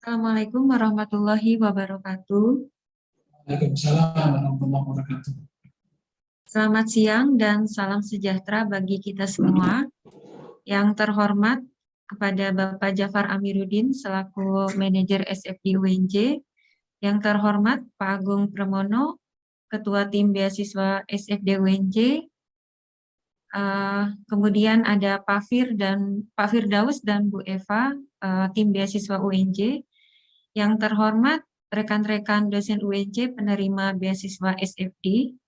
Assalamualaikum warahmatullahi wabarakatuh. Waalaikumsalam warahmatullahi wabarakatuh. Selamat siang dan salam sejahtera bagi kita semua. Yang terhormat kepada Bapak Jafar Amiruddin selaku manajer SFD UNJ. Yang terhormat Pak Agung Pramono, Ketua Tim Beasiswa SFD UNJ. Kemudian ada Pak Firdaus dan Bu Eva, Tim Beasiswa UNJ. Yang terhormat rekan-rekan dosen UNJ penerima beasiswa SFD.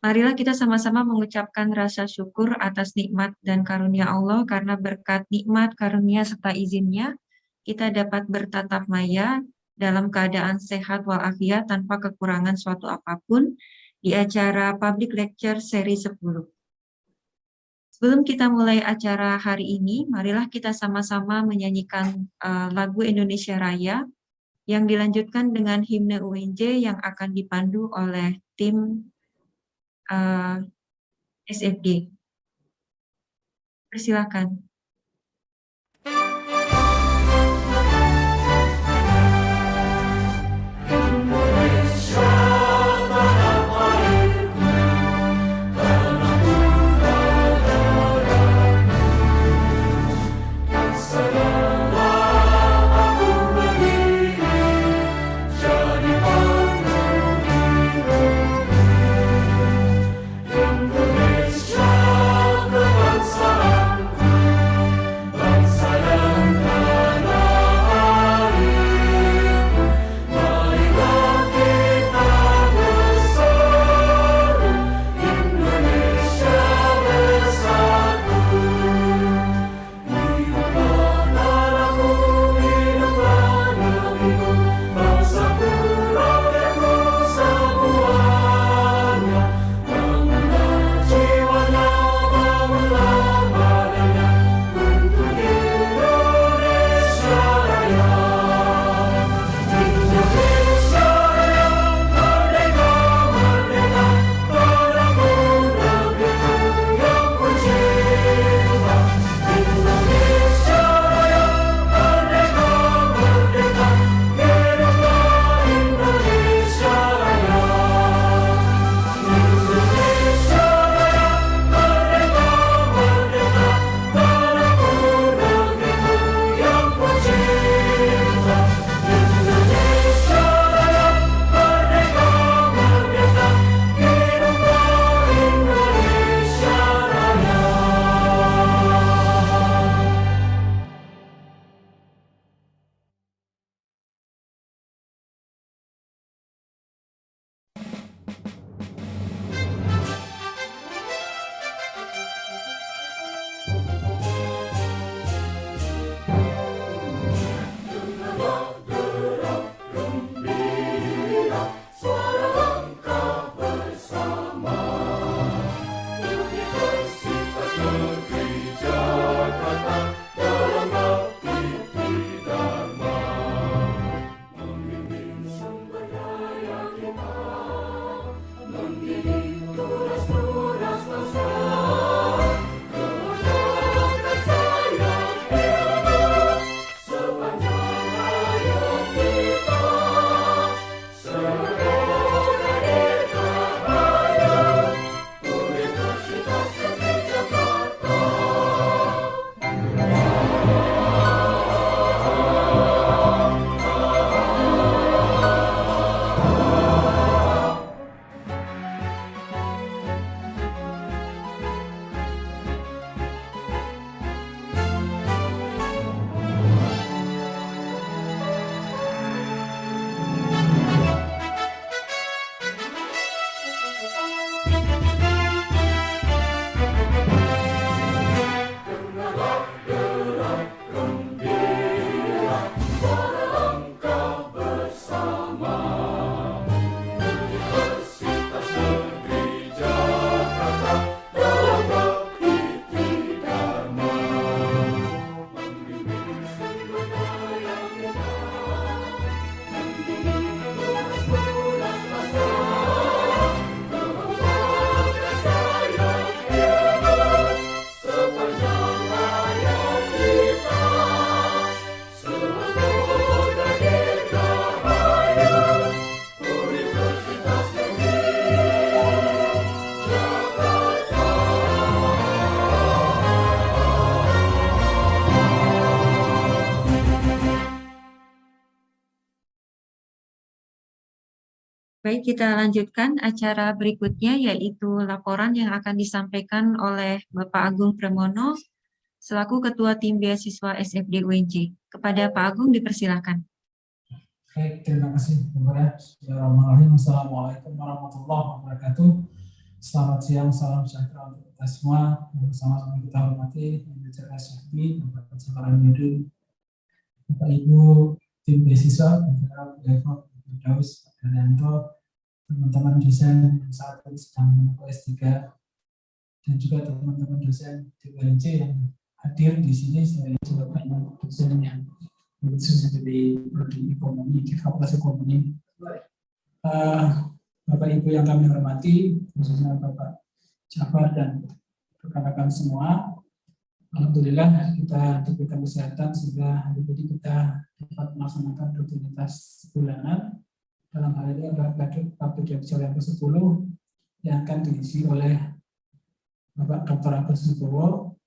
Marilah kita sama-sama mengucapkan rasa syukur atas nikmat dan karunia Allah, karena berkat nikmat, karunia, serta izinnya, kita dapat bertatap maya dalam keadaan sehat walafiat tanpa kekurangan suatu apapun di acara Public Lecture seri 10. Sebelum kita mulai acara hari ini, marilah kita sama-sama menyanyikan lagu Indonesia Raya yang dilanjutkan dengan himne UNJ yang akan dipandu oleh tim SFD. Persilakan. Baik, kita lanjutkan acara berikutnya, yaitu laporan yang akan disampaikan oleh Bapak Agung Pramono selaku Ketua Tim Beasiswa SFD UNJ. Kepada Pak Agung dipersilakan. Baik, terima kasih. Bismillahirrahmanirrahim. Assalamualaikum warahmatullahi wabarakatuh. Selamat siang, salam sejahtera untuk kita semua. Bersama-sama kita hormati manajer SFD, Bapak Jafar Amiruddin, Bapak Ibu tim beasiswa, Bapak Depok, Bapak Daus, Pak Daryanto, teman-teman dosen yang saat ini sedang menempuh S3, dan juga teman-teman dosen di UNJ yang hadir di sini. Saya juga banyak dosen yang khususnya dari prodi ekonomi, di Fakultas Ekonomi. Bapak Ibu yang kami hormati, khususnya Bapak Jafar dan rekan-rekan semua, alhamdulillah kita diberikan kesehatan sehingga hari ini kita dapat melaksanakan rutinitas bulanan. Dalam hal ini adalah public lecture yang ke-10 yang akan diisi oleh Bapak Dr. Agus Subowo.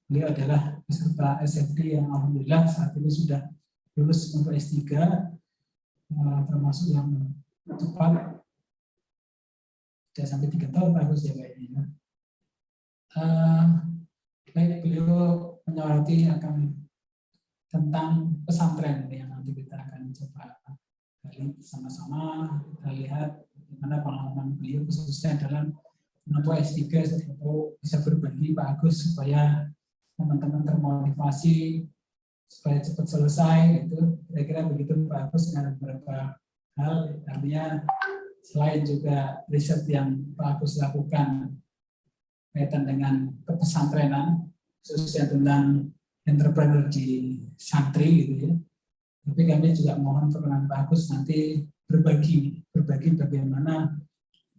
Beliau adalah peserta SFD yang alhamdulillah saat ini sudah lulus untuk S3, termasuk yang cepat, sudah sampai 3 tahun Pak Agus ya kayaknya. Baik, beliau menyoroti akan tentang pesantren yang nanti kita akan coba gali sama-sama. Kita lihat bagaimana pengalaman beliau khususnya dalam menempuh S3, atau bisa berbagi Pak Agus supaya teman-teman termotivasi supaya cepat selesai. Itu kira-kira begitu Pak Agus, dengan beberapa hal, artinya selain juga riset yang Pak Agus lakukan kaitan dengan kepesantrenan, khususnya tentang entrepreneur di santri gitu ya. Tapi kami juga mohon perkenan Pak Agus nanti berbagi bagaimana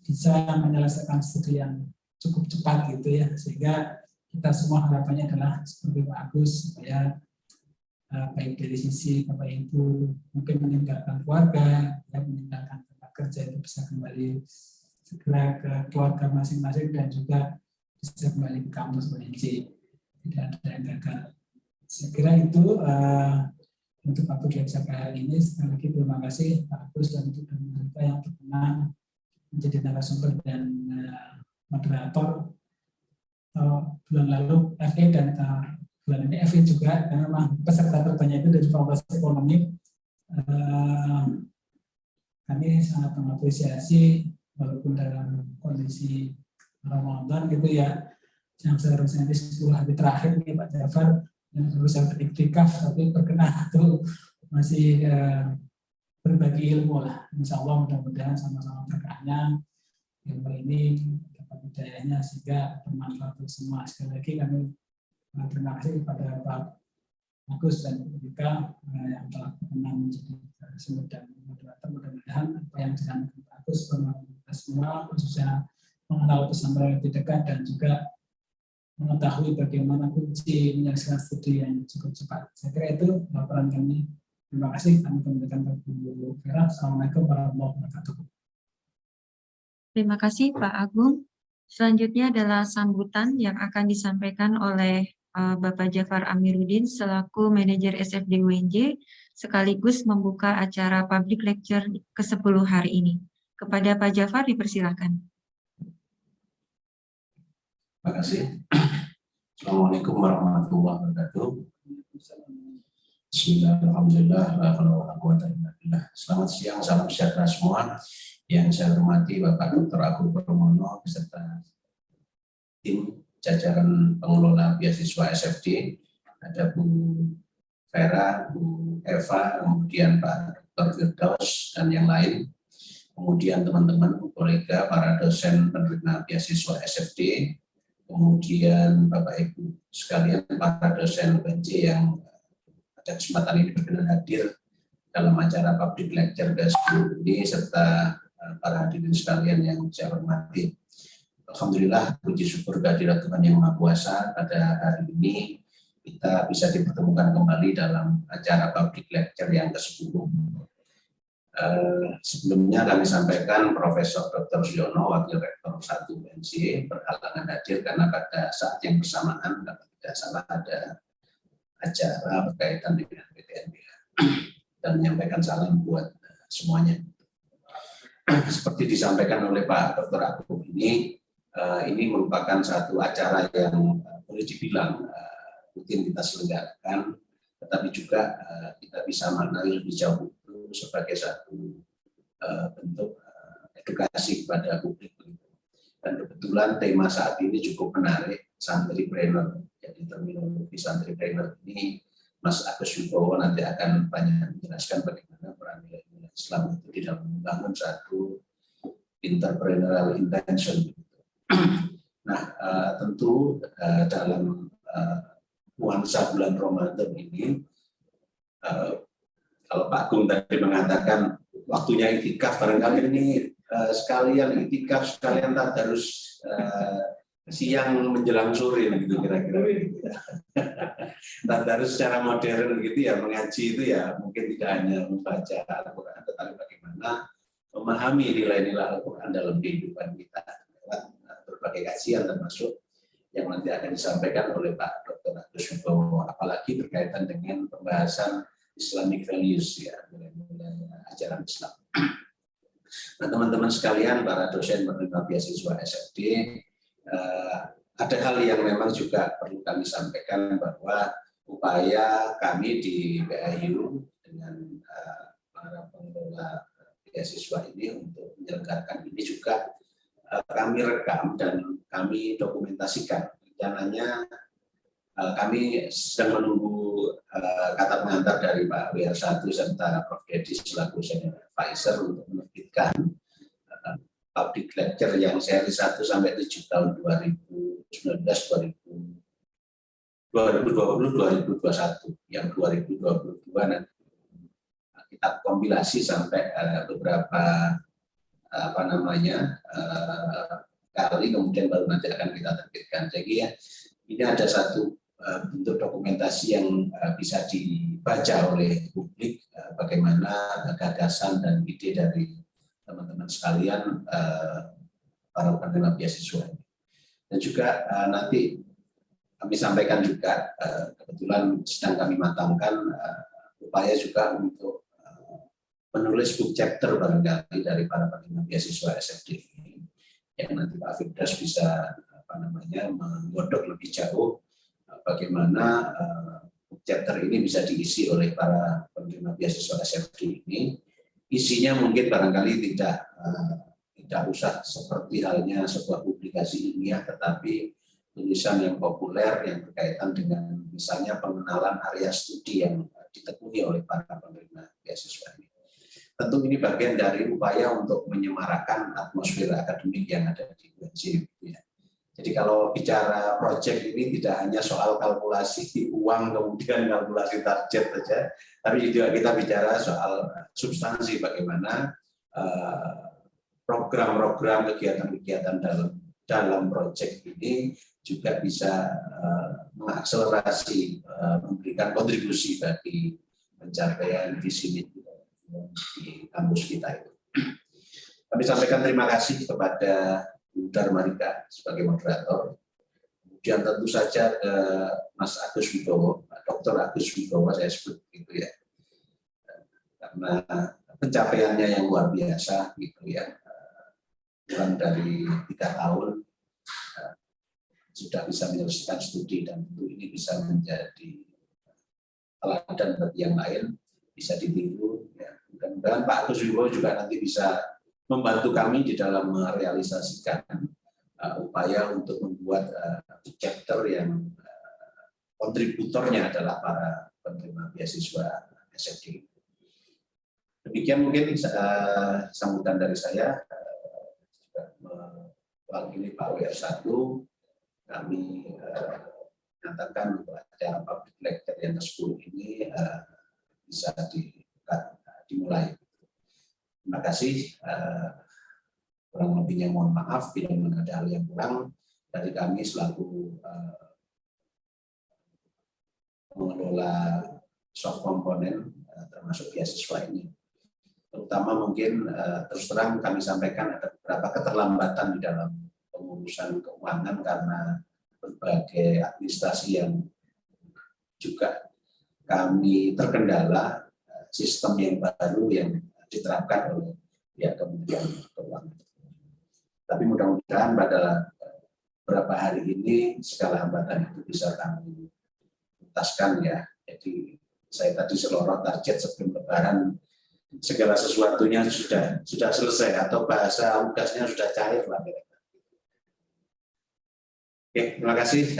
bisa menyelesaikan studi yang cukup cepat gitu ya, sehingga kita semua harapannya adalah seperti Pak Agus supaya baik dari sisi Bapak Ibu mungkin meninggalkan keluarga, ya, meninggalkan tempat kerja itu bisa kembali segera ke keluarga masing-masing dan juga bisa kembali ke kampus UNJ, tidak ada yang gagal. Saya kira itu untuk public lecture kali ini. Sekali lagi terima kasih Pak Agus dan untuk kita yang berkenan menjadi narasumber dan moderator. Bulan lalu FE dan bulan ini FE juga, karena memang peserta terbanyak itu dari Fakultas Ekonomi. Kami sangat mengapresiasi walaupun dalam kondisi Ramadan gitu ya, yang seharusnya di 10 hari terakhir nih Pak Jafar yang harusnya beriktikaf tapi berkenan itu masih berbagi ilmu lah. Insya Allah mudah-mudahan sama-sama berkahnya ilmu ini dapat hidayahnya sehingga bermanfaat untuk semua. Sekali lagi kami terima kasih kepada Pak Agus dan Bika yang telah berkenan menjadi sumber dan moderator. Mudah-mudahan apa yang disampaikan Pak Agus bermanfaat kita semua, khususnya mengenal pesantren lebih dekat dan juga mengetahui bagaimana kunci menyelesaikan studi yang cukup cepat. Saya kira itu laporan kami. Terima kasih. Kami kembalikan ke Bu Vera. Assalamualaikum warahmatullahi wabarakatuh. Terima kasih Pak Agung. Selanjutnya adalah sambutan yang akan disampaikan oleh Bapak Jafar Amiruddin selaku manajer SFD UNJ sekaligus membuka acara public lecture ke-10 hari ini. Kepada Pak Jafar dipersilakan. Terima kasih. Assalamualaikum warahmatullahi wabarakatuh. Bismillahirrahmanirrahim. Selamat siang, salam sejahtera semua. Yang saya hormati Bapak Dr. Agung Pramono beserta tim jajaran pengelola beasiswa SFD, ada Bu Vera, Bu Eva, kemudian Pak Dr. Firdaus dan yang lain. Kemudian teman-teman, kolega, para dosen penerima beasiswa SFD, kemudian Bapak Ibu sekalian, para dosen UNJ yang pada kesempatan ini berkenan hadir dalam acara public lecture ke-10 ini, serta para hadirin sekalian yang saya hormati. Alhamdulillah, puji syukur kehadirat Tuhan Yang Maha Kuasa, pada hari ini kita bisa dipertemukan kembali dalam acara public lecture yang ke-10. Sebelumnya kami sampaikan Profesor Dr. Siono, Wakil Rektor 1 UNJ, berhalangan hadir karena pada saat yang bersamaan, kalau tidak salah, ada acara berkaitan dengan PTNBH, dan menyampaikan salam buat semuanya. seperti disampaikan oleh Pak Dr. Agung ini merupakan satu acara yang boleh dibilang rutin kita selenggarakan, tetapi juga kita bisa maknai lebih jauh itu sebagai satu bentuk edukasi kepada publik. Dan kebetulan tema saat ini cukup menarik, santripreneur. Jadi terminologi santripreneur ini Mas Agus Wibowo nanti akan banyak menjelaskan bagaimana peran nilai-nilai Islam itu di dalam membangun satu entrepreneurial intention. Nah, tentu dalam nuansa bulan Ramadan ini, kalau Pak Agung tadi mengatakan waktunya iktikaf, barangkali ini sekalian iktikaf, sekalian tadarus siang menjelang sore gitu kira-kira. Tadarus secara modern gitu ya, mengaji itu ya mungkin tidak hanya membaca Al-Quran, tetapi bagaimana memahami nilai-nilai Al-Quran dalam kehidupan kita lewat berbagai kajian, termasuk yang nanti akan disampaikan oleh Pak Dr. Agus Wibowo, apalagi berkaitan dengan pembahasan Islamic values, ya, nilai-nilai ajaran Islam. Nah, teman-teman sekalian, para dosen penerima beasiswa SFD, ada hal yang memang juga perlu kami sampaikan, bahwa upaya kami di BAIU dengan para pengelola beasiswa ini untuk menyelenggarakan ini juga kami rekam dan kami dokumentasikan. Rencananya kami sedang menunggu kata pengantar dari Pak WR1 serta Prof. Dedi selaku senior advisor untuk menerbitkan public lecture yang seri 1 sampai 7 tahun 2019-2021, yang 2022 nanti kita kompilasi sampai beberapa kali, kemudian baru nanti akan kita terbitkan. Jadi ya, ini ada satu bentuk dokumentasi yang bisa dibaca oleh publik, bagaimana gagasan dan ide dari teman-teman sekalian, para penerima beasiswa. Dan juga nanti kami sampaikan juga, kebetulan sedang kami matangkan upaya juga untuk menulis book chapter barangkali dari para penerima beasiswa SFD ini, yang nanti Pak Firdaus bisa menggodok lebih jauh bagaimana chapter ini bisa diisi oleh para penerima beasiswa SFD ini. Isinya mungkin barangkali tidak usah seperti halnya sebuah publikasi ilmiah, tetapi tulisan yang populer yang berkaitan dengan misalnya pengenalan area studi yang ditekuni oleh para penerima beasiswa ini. Tentu ini bagian dari upaya untuk menyemarakan atmosfer akademik yang ada di UNJ. Jadi kalau bicara proyek ini tidak hanya soal kalkulasi uang kemudian kalkulasi target saja, tapi juga kita bicara soal substansi, bagaimana program-program kegiatan-kegiatan dalam proyek ini juga bisa mengakselerasi, memberikan kontribusi bagi pencapaian visi di kampus kita itu. Kami sampaikan terima kasih kepada Bu Darmarika sebagai moderator. Kemudian tentu saja ke Mas Agus Wibowo, Dr. Agus Wibowo saya sebut gitu ya, karena pencapaiannya yang luar biasa gitu ya, kurang dari 3 tahun sudah bisa menyelesaikan studi, dan tentu ini bisa menjadi teladan bagi yang lain, bisa ditiru. Ya. Mudah-mudahan Pak Agus Wibowo juga nanti bisa membantu kami di dalam merealisasikan upaya untuk membuat chapter yang kontributornya adalah para penerima beasiswa SFD. Demikian mungkin sambutan dari saya. Mewakili Pak WR1, kami nyatakan untuk acara public lecture yang ke-10 ini bisa dimulai. Terima kasih. Kurang lebihnya mohon maaf bila ada hal yang kurang dari kami selaku mengelola soft komponen termasuk beasiswa ini. Terutama mungkin terus terang kami sampaikan ada beberapa keterlambatan di dalam pengurusan keuangan karena berbagai administrasi yang juga kami terkendala, sistem yang baru yang diterapkan oleh ya Kementerian Keuangan. Tapi mudah-mudahan pada beberapa hari ini segala hambatan itu bisa kami tuntaskan ya. Jadi saya tadi selorot target sebelum Lebaran segala sesuatunya sudah selesai atau bahasa tugasnya sudah cair lah. Oke, terima kasih.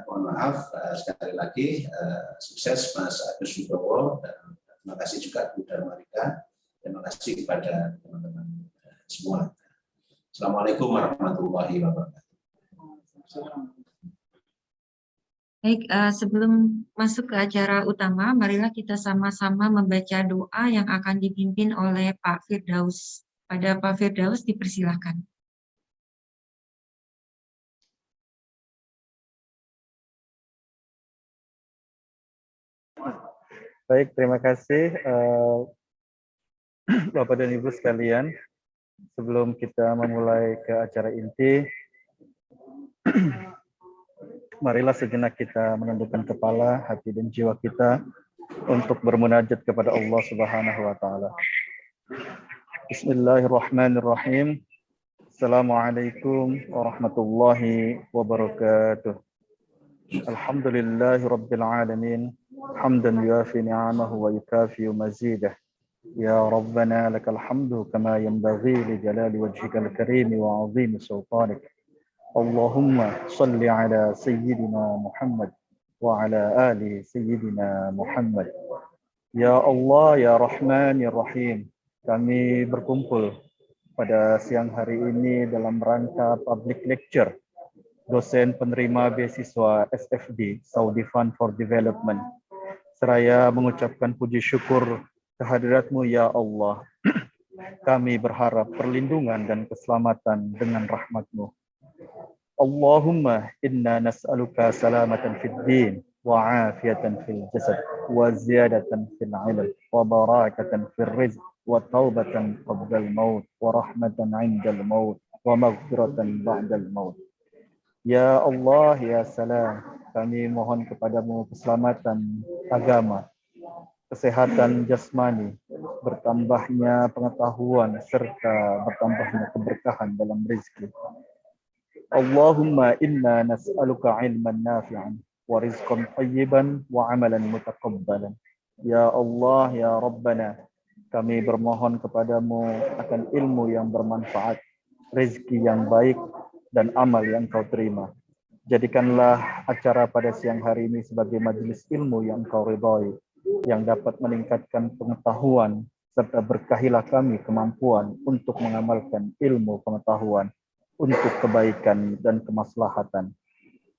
Mohon maaf sekali lagi, sukses Mas Agus Wibowo, dan terima kasih juga Bu Darmarika. Terima kasih kepada teman-teman semua. Assalamualaikum warahmatullahi wabarakatuh. Baik, sebelum masuk ke acara utama, marilah kita sama-sama membaca doa yang akan dipimpin oleh Pak Firdaus. Pada Pak Firdaus dipersilahkan. Baik, terima kasih Bapak dan Ibu sekalian. Sebelum kita memulai ke acara inti, marilah sejenak kita menundukkan kepala, hati dan jiwa kita untuk bermunajat kepada Allah Subhanahu wa taala. Bismillahirrahmanirrahim. Assalamualaikum warahmatullahi wabarakatuh. Alhamdulillahi rabbil alamin. Hamdan yuafi ni'amahu wa yukafi mazidah. Ya Rabbana lakal hamdu kama yanbaghi li jalali wajhikal karim wa 'azimi sultanik. Allahumma salli ala sayyidina Muhammad wa ala ali sayyidina Muhammad. Ya Allah, ya Rahman, ya Rahim. Kami berkumpul pada siang hari ini dalam rangka public lecture dosen penerima beasiswa SFD, Saudi Fund for Development. Seraya mengucapkan puji syukur kehadirat-Mu ya Allah. Kami berharap perlindungan dan keselamatan dengan rahmat-Mu. Allahumma inna nas'aluka salamatan fid din wa afiyatan fil jasad wa ziyadatan fil ilm wa barakatan fil rizq wa taubatan qabla al-maut wa rahmatan 'inda al-maut wa maghfiratan ba'da al-maut. Ya Allah, ya Salam, kami mohon kepadamu keselamatan agama, kesehatan jasmani, bertambahnya pengetahuan, serta bertambahnya keberkahan dalam rezeki. Allahumma inna nas'aluka ilman nafi'an wa rizqan tayyiban wa amalan mutaqabbalan. Ya Allah, ya Rabbana, kami bermohon kepadamu akan ilmu yang bermanfaat, rezeki yang baik, dan amal yang kau terima. Jadikanlah acara pada siang hari ini sebagai majelis ilmu yang kau ridhai, yang dapat meningkatkan pengetahuan, serta berkahilah kami kemampuan untuk mengamalkan ilmu pengetahuan untuk kebaikan dan kemaslahatan.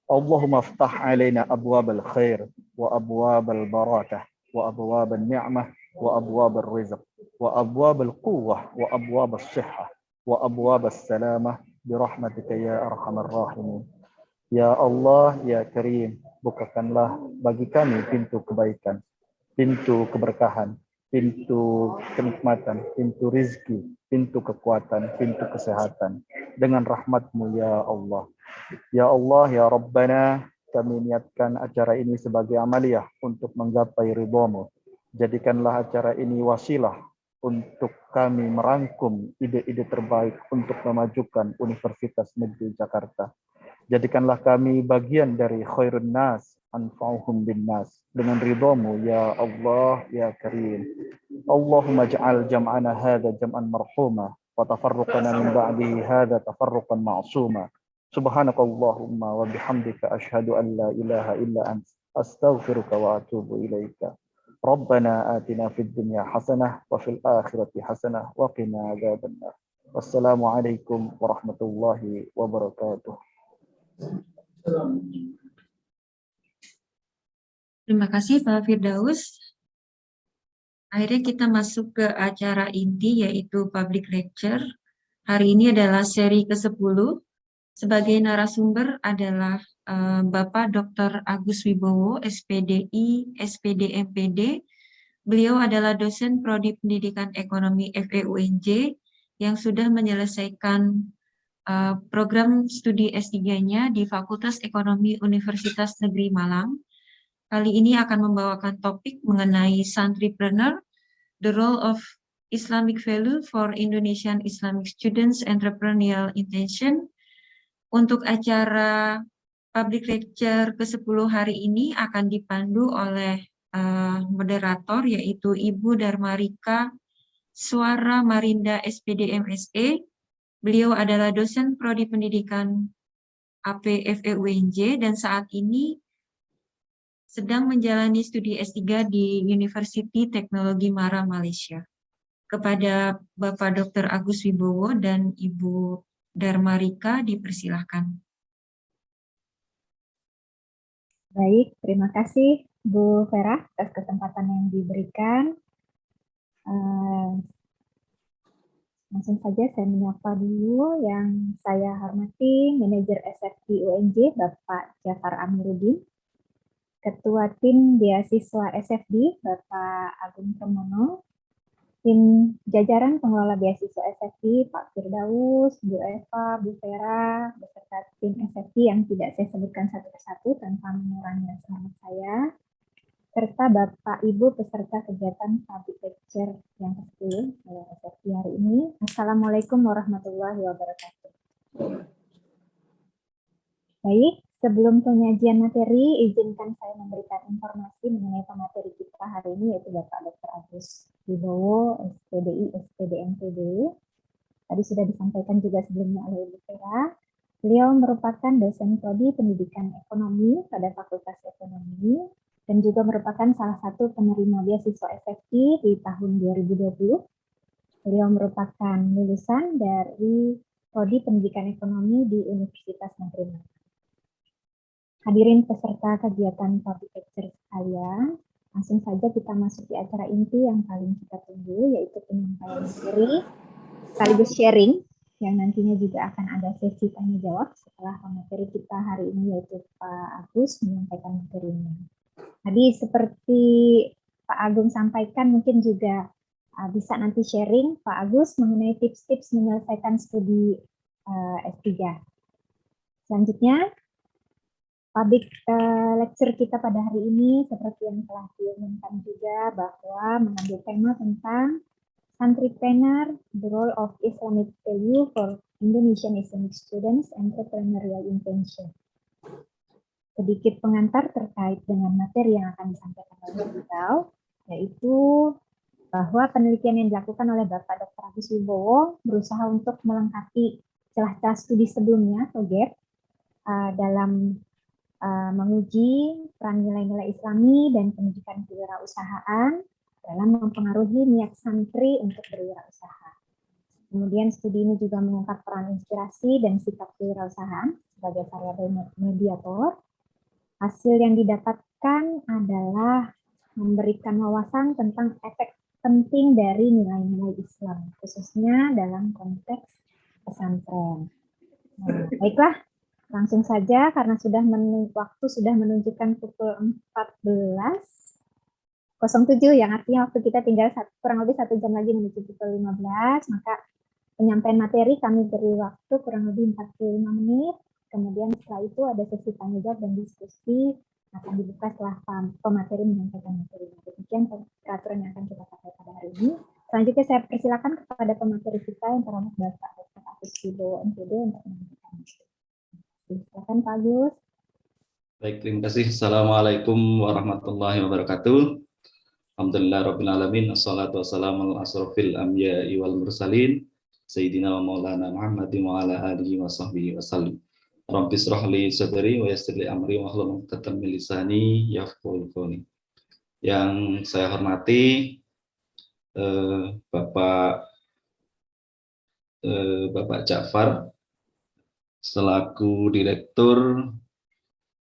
Allahumma ftah alaina abwabal khair wa abwabal barakah wa abwabal ni'mah wa abwabal rizq wa abwabal quwwah wa abwabal sihhah wa abwabal salamah birahmatika ya arhamar rahimin. Ya Allah, ya Karim, bukakanlah bagi kami pintu kebaikan, pintu keberkahan, pintu kenikmatan, pintu rizki, pintu kekuatan, pintu kesehatan dengan rahmat-Mu ya Allah. Ya Allah, ya Rabbana, kami niatkan acara ini sebagai amaliyah untuk menggapai ridha-Mu. Jadikanlah acara ini wasilah untuk kami merangkum ide-ide terbaik untuk memajukan Universitas Negeri Jakarta. Jadikanlah kami bagian dari khairun nas, anfa'uhum bin nas. Dengan ridha-Mu ya Allah, ya Karim. Allahumma ja'al jam'ana hadha jam'an marhuma wa tafarruqana min ba'dihi hadha tafarruqan ma'suma. Subhanakallahumma wa bihamdika ashhadu an la ilaha illa ant astaghfiruka wa atubu ilaika. Rabbana atina fid dunya hasanah wa fil akhirati hasanah wa qina adzabannar. Wassalamualaikum warahmatullahi wabarakatuh. Terima kasih Pak Firdaus. Akhirnya kita masuk ke acara inti yaitu public lecture. Hari ini adalah seri ke-10. Sebagai narasumber adalah Bapak Dr. Agus Wibowo, SPDI, SPD MPD. Beliau adalah dosen Prodi Pendidikan Ekonomi FEUNJ yang sudah menyelesaikan program studi S3-nya di Fakultas Ekonomi Universitas Negeri Malang. Kali ini akan membawakan topik mengenai Santripreneur, the role of Islamic Value for Indonesian Islamic Students Entrepreneurial Intention. Untuk acara public lecture ke-10 hari ini akan dipandu oleh moderator, yaitu Ibu Darmarika Suara Marinda SPD MSE. Beliau adalah dosen Prodi Pendidikan APFE UNJ dan saat ini sedang menjalani studi S3 di University Teknologi Mara, Malaysia. Kepada Bapak Dr. Agus Wibowo dan Ibu Darmarika dipersilahkan. Baik, terima kasih Bu Vera atas kesempatan yang diberikan. Langsung saja saya menyapa dulu yang saya hormati Manajer SFD UNJ Bapak Jafar Amiruddin, Ketua Tim Beasiswa SFD Bapak Agung Pramono, tim jajaran pengelola beasiswa SFD Pak Firdaus, Bu Eva, Bu Vera, beserta tim SFD yang tidak saya sebutkan satu persatu tanpa mengurangi semangat saya, serta Bapak Ibu peserta kegiatan public lecture yang ke-10 oleh SFD hari ini. Assalamualaikum warahmatullahi wabarakatuh. Baik, sebelum penyajian materi, izinkan saya memberikan informasi mengenai pemateri kita hari ini, yaitu Bapak Dr. Agus Wibowo, SPDI, SPDMPD. Tadi sudah disampaikan juga sebelumnya oleh Ibu Vera. Beliau merupakan dosen prodi pendidikan ekonomi pada Fakultas Ekonomi, dan juga merupakan salah satu penerima beasiswa SFD di tahun 2020. Beliau merupakan lulusan dari Prodi Pendidikan Ekonomi di Universitas Negeri Malang. Hadirin peserta kegiatan public lecture sekalian, langsung saja kita masuk di acara inti yang paling kita tunggu, yaitu penyampaian materi sekaligus sharing, yang nantinya juga akan ada sesi tanya jawab setelah pemateri kita hari ini, yaitu Pak Agus menyampaikan materinya. Tadi seperti Pak Agung sampaikan, mungkin juga bisa nanti sharing Pak Agus mengenai tips-tips menyelesaikan studi S3. Selanjutnya, public lecture kita pada hari ini seperti yang telah diumumkan juga bahwa mengambil tema tentang Entrepreneur, the role of Islamic value for Indonesian Islamic students, entrepreneurial intention. Sedikit pengantar terkait dengan materi yang akan disampaikan oleh beliau, yaitu bahwa penelitian yang dilakukan oleh Bapak Dr. Agus Wibowo berusaha untuk melengkapi celah-celah studi sebelumnya atau gap dalam menguji peran nilai-nilai Islami dan pendidikan kewirausahaan dalam mempengaruhi niat santri untuk berwirausaha. Kemudian studi ini juga mengungkap peran inspirasi dan sikap kewirausahaan sebagai variabel mediator. Hasil yang didapatkan adalah memberikan wawasan tentang efek penting dari nilai-nilai Islam, khususnya dalam konteks pesantren. Nah, baiklah, langsung saja karena waktu sudah menunjukkan pukul 14.07, yang artinya waktu kita tinggal kurang lebih 1 jam lagi menuju pukul 15, maka penyampaian materi kami beri waktu kurang lebih 45 menit. Kemudian setelah itu ada sesi tanya jawab dan diskusi akan dibuka setelah pemateri menyampaikan materi. Demikian peraturan yang akan kita pakai pada hari ini. Selanjutnya saya persilakan kepada pemateri kita yang terhormat Bapak Dr. Agus Wibowo MPD untuk menyampaikan materi. Silakan Pak Agus. Baik, terima kasih. Assalamualaikum warahmatullahi wabarakatuh. Alhamdulillah rabbil alamin. Assalatu wassalamu ala asrofil anbiya'i wal mursalin. Sayyidina wa maulana Muhammadin wa ala alihi wa sahbihi wa sallim. Rabbi shrah li sadri wa yassir li amri wa hlul 'uqdatam min lisani yafqahu qawli. Yang saya hormati Bapak Jafar selaku Direktur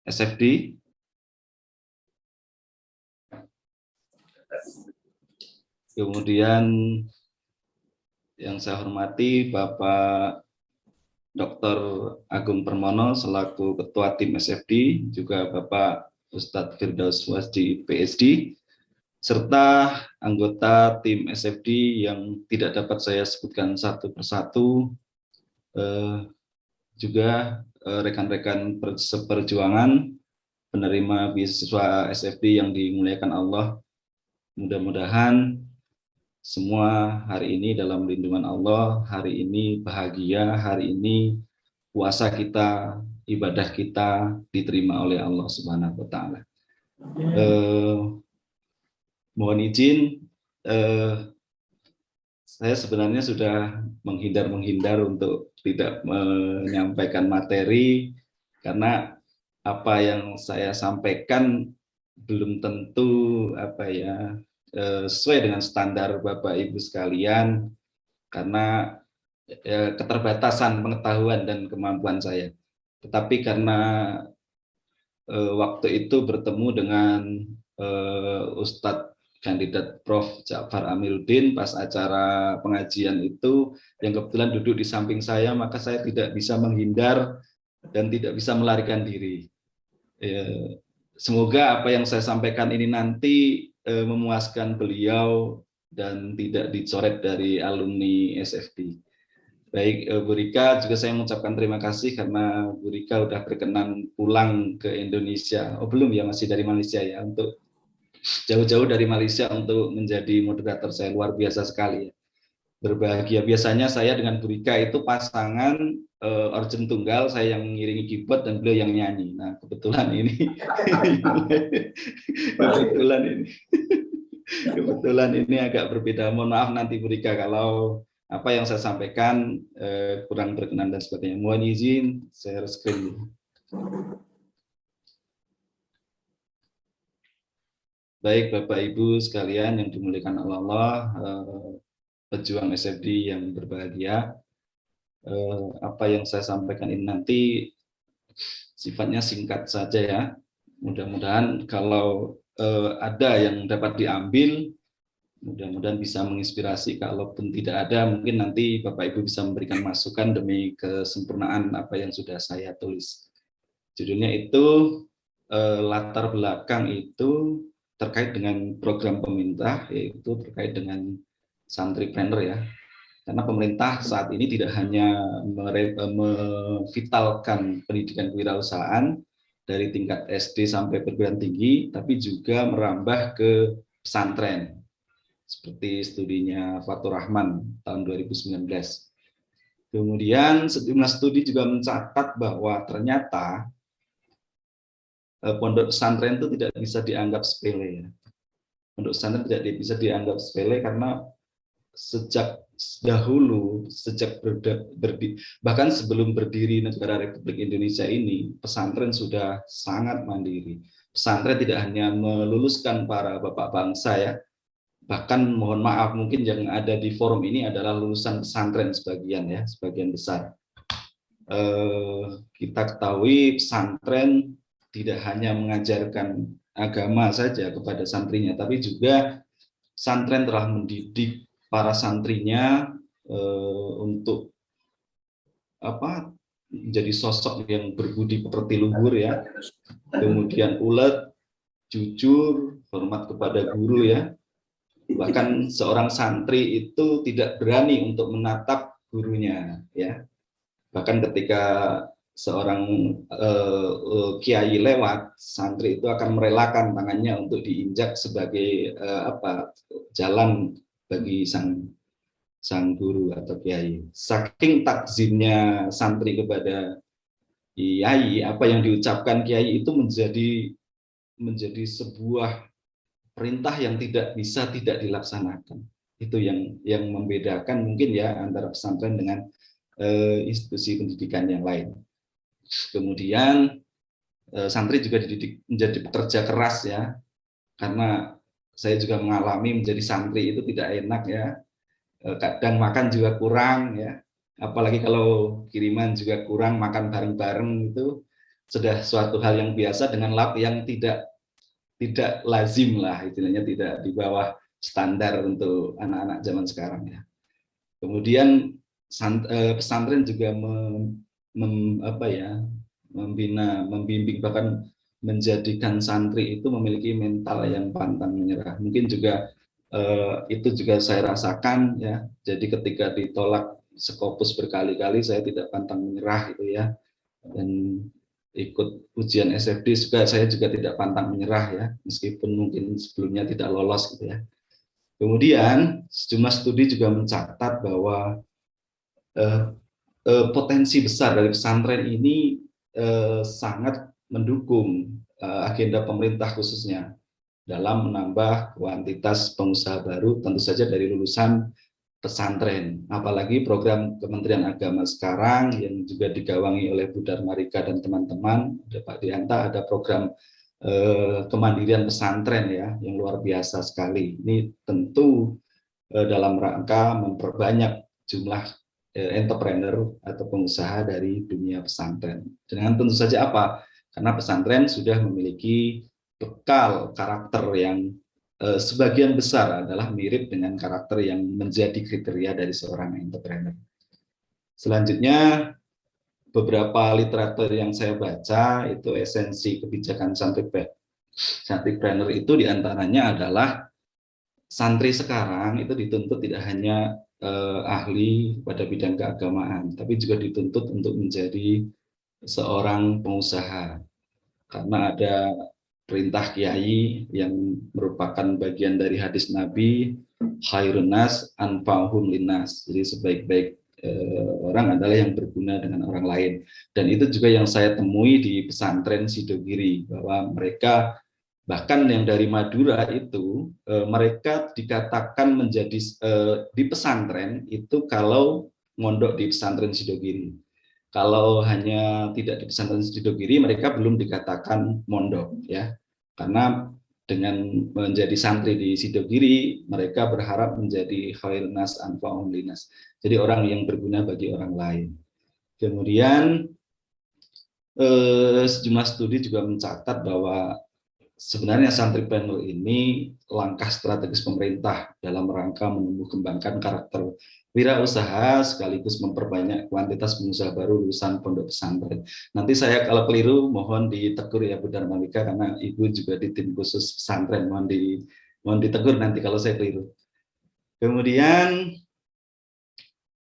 SFD. Kemudian yang saya hormati Bapak Dr. Agung Pramono selaku Ketua Tim SFD, juga Bapak Ustadz Firdaus Wasdi PSD, serta anggota tim SFD yang tidak dapat saya sebutkan satu persatu, juga rekan-rekan seperjuangan penerima beasiswa SFD yang dimuliakan Allah. Mudah-mudahan semua hari ini dalam lindungan Allah, hari ini bahagia, hari ini puasa kita, ibadah kita diterima oleh Allah Subhanahu wa taala. Mohon izin, saya sebenarnya sudah menghindar untuk tidak menyampaikan materi karena apa yang saya sampaikan belum tentu sesuai dengan standar Bapak Ibu sekalian karena keterbatasan pengetahuan dan kemampuan saya. Tetapi karena waktu itu bertemu dengan Ustadz kandidat Prof. Ja'far Amiruddin pas acara pengajian itu yang kebetulan duduk di samping saya, maka saya tidak bisa menghindar dan tidak bisa melarikan diri. Semoga apa yang saya sampaikan ini nanti memuaskan beliau dan tidak dicoret dari alumni SFD. Baik, Bu Rika, juga saya mengucapkan terima kasih karena Bu Rika sudah berkenan pulang ke Indonesia. Oh belum ya, masih dari Malaysia ya, untuk jauh-jauh dari Malaysia untuk menjadi moderator. Saya luar biasa sekali ya. Berbahagia. Biasanya saya dengan Bu Rika itu pasangan organ tunggal, saya yang mengiringi keyboard dan beliau yang nyanyi. Nah kebetulan ini kebetulan ini agak berbeda. Mohon maaf nanti Bu Rika kalau apa yang saya sampaikan kurang berkenan dan sebagainya. Mohon izin share screen. Baik Bapak Ibu sekalian yang dimuliakan Allah, pejuang SFD yang berbahagia. Apa yang saya sampaikan ini nanti sifatnya singkat saja ya. Mudah-mudahan kalau ada yang dapat diambil, mudah-mudahan bisa menginspirasi. Kalaupun tidak ada, mungkin nanti Bapak Ibu bisa memberikan masukan demi kesempurnaan apa yang sudah saya tulis. Judulnya itu latar belakang itu terkait dengan program pemerintah, yaitu terkait dengan santripreneur ya. Karena pemerintah saat ini tidak hanya mevitalkan pendidikan kewirausahaan dari tingkat SD sampai perguruan tinggi, tapi juga merambah ke pesantren, seperti studinya Fatur Rahman tahun 2019. Kemudian sejumlah studi juga mencatat bahwa ternyata pondok pesantren itu tidak bisa dianggap sepele ya. Pondok pesantren tidak bisa dianggap sepele karena sejak dahulu, bahkan sebelum berdiri negara Republik Indonesia ini, pesantren sudah sangat mandiri. Pesantren tidak hanya meluluskan para bapak bangsa ya, bahkan mohon maaf mungkin yang ada di forum ini adalah lulusan pesantren sebagian ya, sebagian besar. Kita ketahui pesantren tidak hanya mengajarkan agama saja kepada santrinya, tapi juga pesantren telah mendidik para santrinya untuk menjadi sosok yang berbudi pekerti luhur ya, kemudian ulet, jujur, hormat kepada guru ya. Bahkan seorang santri itu tidak berani untuk menatap gurunya ya. Bahkan ketika seorang kiai lewat, santri itu akan merelakan tangannya untuk diinjak sebagai jalan bagi sang guru atau kiai. Saking takzimnya santri kepada kiai, apa yang diucapkan kiai itu menjadi sebuah perintah yang tidak bisa tidak dilaksanakan. Itu yang membedakan mungkin ya antara pesantren dengan institusi pendidikan yang lain. Kemudian santri juga dididik menjadi pekerja keras ya, karena saya juga mengalami menjadi santri itu tidak enak ya, kadang makan juga kurang ya, apalagi kalau kiriman juga kurang, makan bareng-bareng itu sudah suatu hal yang biasa dengan lab yang tidak lazim lah, istilahnya tidak di bawah standar untuk anak-anak zaman sekarang ya. Kemudian pesantren juga membimbing bahkan menjadikan santri itu memiliki mental yang pantang menyerah. Mungkin juga itu juga saya rasakan ya. Jadi ketika ditolak Skopus berkali-kali saya tidak pantang menyerah gitu ya. Dan ikut ujian SFD juga saya juga tidak pantang menyerah ya, meskipun mungkin sebelumnya tidak lolos gitu ya. Kemudian sejumlah studi juga mencatat bahwa potensi besar dari pesantren ini sangat mendukung agenda pemerintah khususnya dalam menambah kuantitas pengusaha baru, tentu saja dari lulusan pesantren. Apalagi program Kementerian Agama sekarang yang juga digawangi oleh Bu Darmarika dan teman-teman, ada Pak Dianta, ada program kemandirian pesantren ya, yang luar biasa sekali. Ini tentu dalam rangka memperbanyak jumlah entrepreneur atau pengusaha dari dunia pesantren. Dengan tentu saja apa? Karena pesantren sudah memiliki bekal karakter yang sebagian besar adalah mirip dengan karakter yang menjadi kriteria dari seorang entrepreneur. Selanjutnya, beberapa literatur yang saya baca itu esensi kebijakan santripreneur itu diantaranya adalah santri sekarang itu dituntut tidak hanya ahli pada bidang keagamaan, tapi juga dituntut untuk menjadi seorang pengusaha. Karena ada perintah kiai yang merupakan bagian dari hadis Nabi, khairun nas anfa'uhum linnas. Jadi sebaik-baik orang adalah yang berguna dengan orang lain. Dan itu juga yang saya temui di pesantren Sidogiri, bahwa mereka bahkan yang dari Madura itu mereka dikatakan menjadi di pesantren itu kalau mondok di pesantren Sidogiri. Kalau hanya tidak di pesantren Sidogiri, mereka belum dikatakan mondok ya. Karena dengan menjadi santri di Sidogiri, mereka berharap menjadi khairun nas anfa'uhum linnas. Jadi orang yang berguna bagi orang lain. Kemudian sejumlah studi juga mencatat bahwa sebenarnya santripreneur ini langkah strategis pemerintah dalam rangka menumbuh kembangkan karakter wirausaha sekaligus memperbanyak kuantitas pengusaha baru lulusan pondok pesantren. Nanti saya kalau keliru mohon ditegur ya Bu Darmalika, karena Ibu juga di tim khusus pesantren, mohon ditegur nanti kalau saya keliru. Kemudian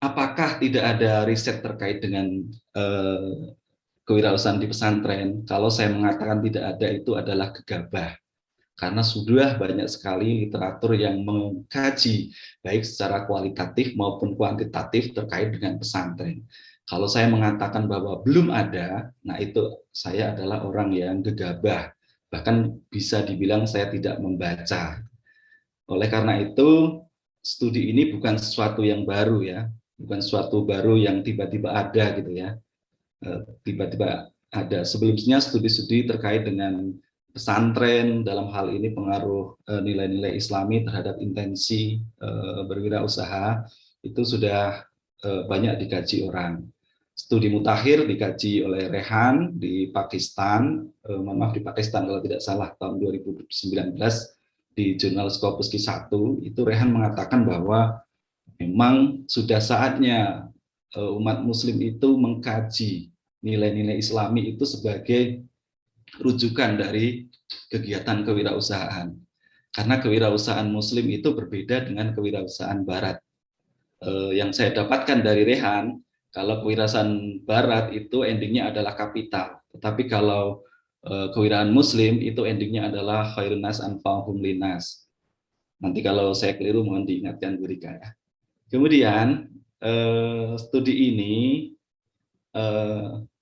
apakah tidak ada riset terkait dengan kewirausahaan di pesantren? Kalau saya mengatakan tidak ada, itu adalah gegabah. Karena sudah banyak sekali literatur yang mengkaji baik secara kualitatif maupun kuantitatif terkait dengan pesantren. Kalau saya mengatakan bahwa belum ada, nah itu saya adalah orang yang gegabah. Bahkan bisa dibilang saya tidak membaca. Oleh karena itu, studi ini bukan sesuatu yang baru ya, bukan sesuatu baru yang tiba-tiba ada gitu ya. Tiba-tiba ada. Sebelumnya studi-studi terkait dengan pesantren, dalam hal ini pengaruh nilai-nilai Islami terhadap intensi berwirausaha itu sudah banyak dikaji orang. Studi mutakhir dikaji oleh Rehan di Pakistan, di Pakistan kalau tidak salah tahun 2019 di jurnal Scopus Q1 itu Rehan mengatakan bahwa memang sudah saatnya umat muslim itu mengkaji nilai-nilai Islami itu sebagai rujukan dari kegiatan kewirausahaan. Karena kewirausahaan muslim itu berbeda dengan kewirausahaan barat. Yang saya dapatkan dari Rehan, kalau kewirausahaan barat itu endingnya adalah kapital. Tetapi kalau kewirausahaan muslim itu endingnya adalah khairun nas anfa'uhum linnas. Nanti kalau saya keliru mohon diingatkan Bu Rika ya. Kemudian studi ini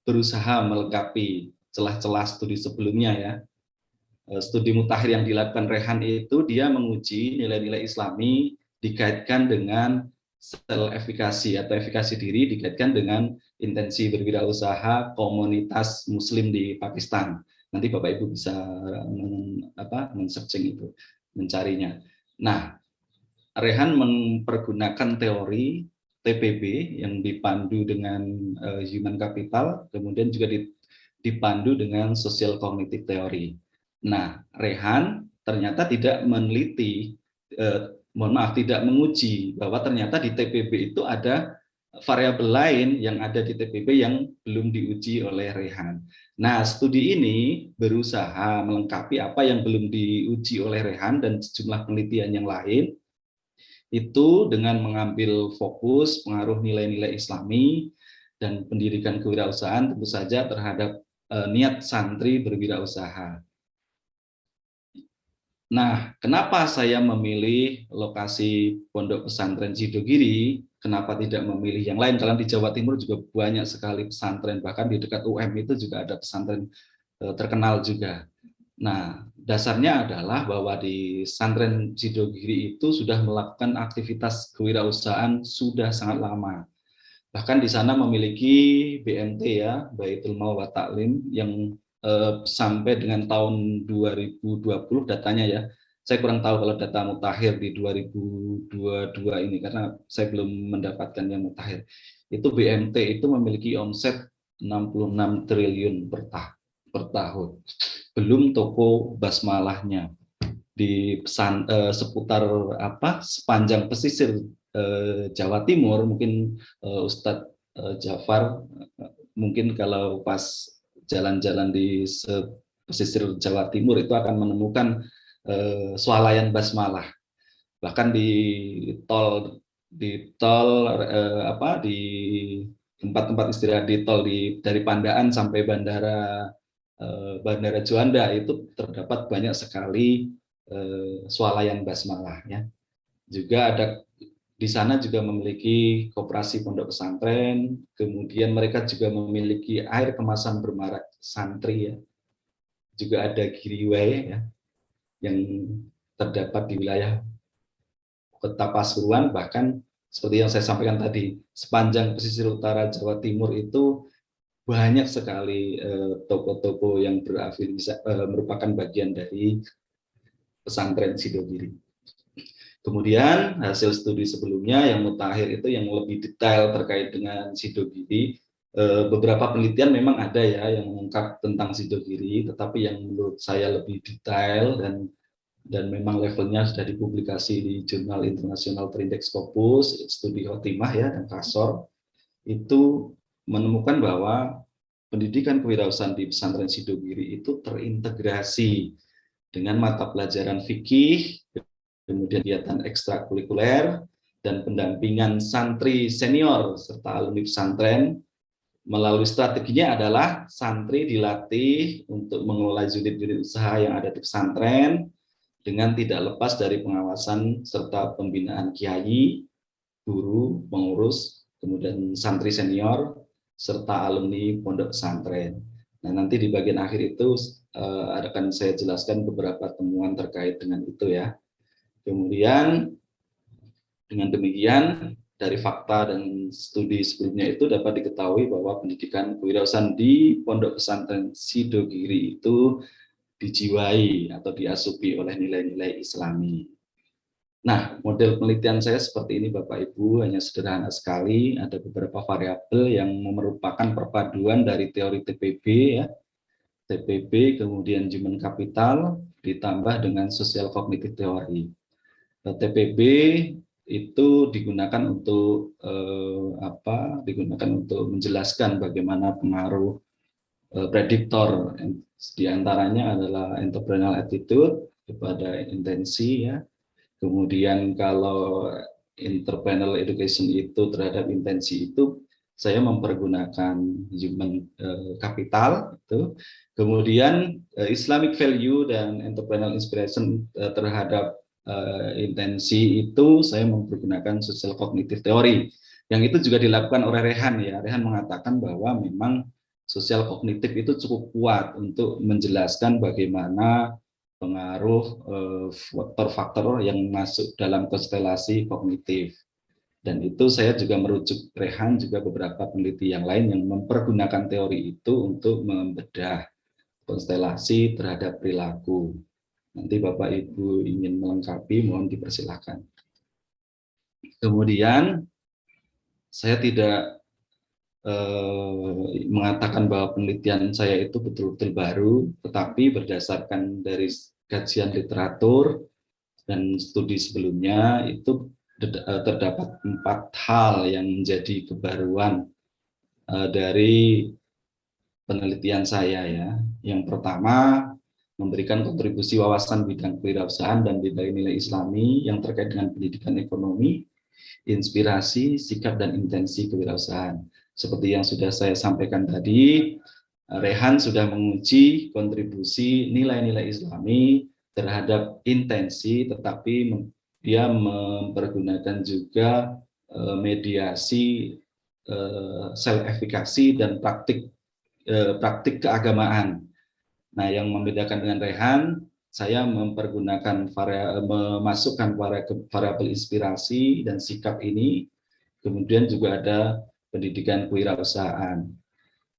berusaha melengkapi celah-celah studi sebelumnya ya. Studi mutakhir yang dilakukan Rehan itu dia menguji nilai-nilai Islami dikaitkan dengan self efikasi atau efikasi diri dikaitkan dengan intensi berwirausaha komunitas muslim di Pakistan. Nanti Bapak Ibu bisa men-searching itu, mencarinya. Nah, Rehan mempergunakan teori TPB yang dipandu dengan human capital, kemudian juga dipandu dengan social cognitive theory. Nah, Rehan ternyata tidak meneliti, tidak menguji bahwa ternyata di TPB itu ada variabel lain yang ada di TPB yang belum diuji oleh Rehan. Nah, studi ini berusaha melengkapi apa yang belum diuji oleh Rehan dan sejumlah penelitian yang lain, itu dengan mengambil fokus pengaruh nilai-nilai Islami dan pendidikan kewirausahaan tentu saja terhadap niat santri berwirausaha. Nah, kenapa saya memilih lokasi Pondok Pesantren Sidogiri? Kenapa tidak memilih yang lain? Karena di Jawa Timur juga banyak sekali pesantren, bahkan di dekat UM itu juga ada pesantren terkenal juga. Nah, dasarnya adalah bahwa di pesantren Sidogiri itu sudah melakukan aktivitas kewirausahaan sudah sangat lama. Bahkan di sana memiliki BMT ya, Baitul Mal wa Ta'lim, yang sampai dengan tahun 2020 datanya ya. Saya kurang tahu kalau data mutakhir di 2022 ini karena saya belum mendapatkan yang mutakhir. Itu BMT itu memiliki omset 66 triliun per tahun. Belum toko basmalahnya di seputar sepanjang pesisir Jawa Timur. Mungkin Ustadz Jafar mungkin kalau pas jalan-jalan di pesisir Jawa Timur itu akan menemukan swalayan basmalah. Bahkan di tempat-tempat istirahat di tol dari Pandaan sampai Bandara Juanda itu terdapat banyak sekali swalayan basmalah ya. Juga ada di sana juga memiliki koperasi pondok pesantren, kemudian mereka juga memiliki air kemasan bermerek santri ya. Juga ada Giriway ya yang terdapat di wilayah Kota Pasuruan, bahkan seperti yang saya sampaikan tadi, sepanjang pesisir utara Jawa Timur itu banyak sekali toko-toko yang merupakan bagian dari pesantren Sidogiri. Kemudian hasil studi sebelumnya yang mutakhir itu yang lebih detail terkait dengan Sidogiri. Beberapa penelitian memang ada ya yang mengungkap tentang Sidogiri, tetapi yang menurut saya lebih detail dan memang levelnya sudah dipublikasi di jurnal internasional terindeks Scopus, Studi Khotimah ya dan Kasor, itu menemukan bahwa pendidikan kewirausahaan di pesantren Sidogiri itu terintegrasi dengan mata pelajaran fikih, kemudian kegiatan ekstrakurikuler, dan pendampingan santri senior serta alumni pesantren. Melalui strateginya adalah santri dilatih untuk mengelola unit-unit usaha yang ada di pesantren dengan tidak lepas dari pengawasan serta pembinaan kiai, guru, pengurus, kemudian santri senior, serta alumni pondok pesantren. Nah, nanti di bagian akhir itu akan saya jelaskan beberapa temuan terkait dengan itu ya. Kemudian dengan demikian dari fakta dan studi sebelumnya itu dapat diketahui bahwa pendidikan kewirausahaan di Pondok Pesantren Sidogiri itu dijiwai atau diasupi oleh nilai-nilai Islami. Nah, model penelitian saya seperti ini Bapak Ibu, hanya sederhana sekali, ada beberapa variabel yang merupakan perpaduan dari teori TPB ya. TPB kemudian human capital ditambah dengan social cognitive theory. TPB itu digunakan untuk digunakan untuk menjelaskan bagaimana pengaruh prediktor, di antaranya adalah entrepreneurial attitude kepada intensi ya. Kemudian kalau entrepreneurial education itu terhadap intensi itu saya mempergunakan human capital itu. Kemudian Islamic value dan entrepreneurial inspiration terhadap intensi itu saya mempergunakan social cognitive theory. Yang itu juga dilakukan oleh Rehan ya. Rehan mengatakan bahwa memang social cognitive itu cukup kuat untuk menjelaskan bagaimana pengaruh faktor-faktor yang masuk dalam konstelasi kognitif. Dan itu saya juga merujuk Rehan juga beberapa peneliti yang lain yang mempergunakan teori itu untuk membedah konstelasi terhadap perilaku. Nanti Bapak Ibu ingin melengkapi, mohon dipersilakan. Kemudian saya tidak mengatakan bahwa penelitian saya itu betul-betul baru, tetapi berdasarkan dari kajian literatur dan studi sebelumnya itu terdapat 4 hal yang menjadi kebaruan dari penelitian saya ya. Yang pertama, memberikan kontribusi wawasan bidang kewirausahaan dan nilai-nilai Islami yang terkait dengan pendidikan ekonomi, inspirasi, sikap dan intensi kewirausahaan. Seperti yang sudah saya sampaikan tadi, Rehan sudah menguji kontribusi nilai-nilai Islami terhadap intensi, tetapi dia mempergunakan juga mediasi, self-efikasi dan praktik keagamaan. Nah, yang membedakan dengan Rehan, saya memasukkan variabel inspirasi dan sikap ini, kemudian juga ada pendidikan kewirausahaan.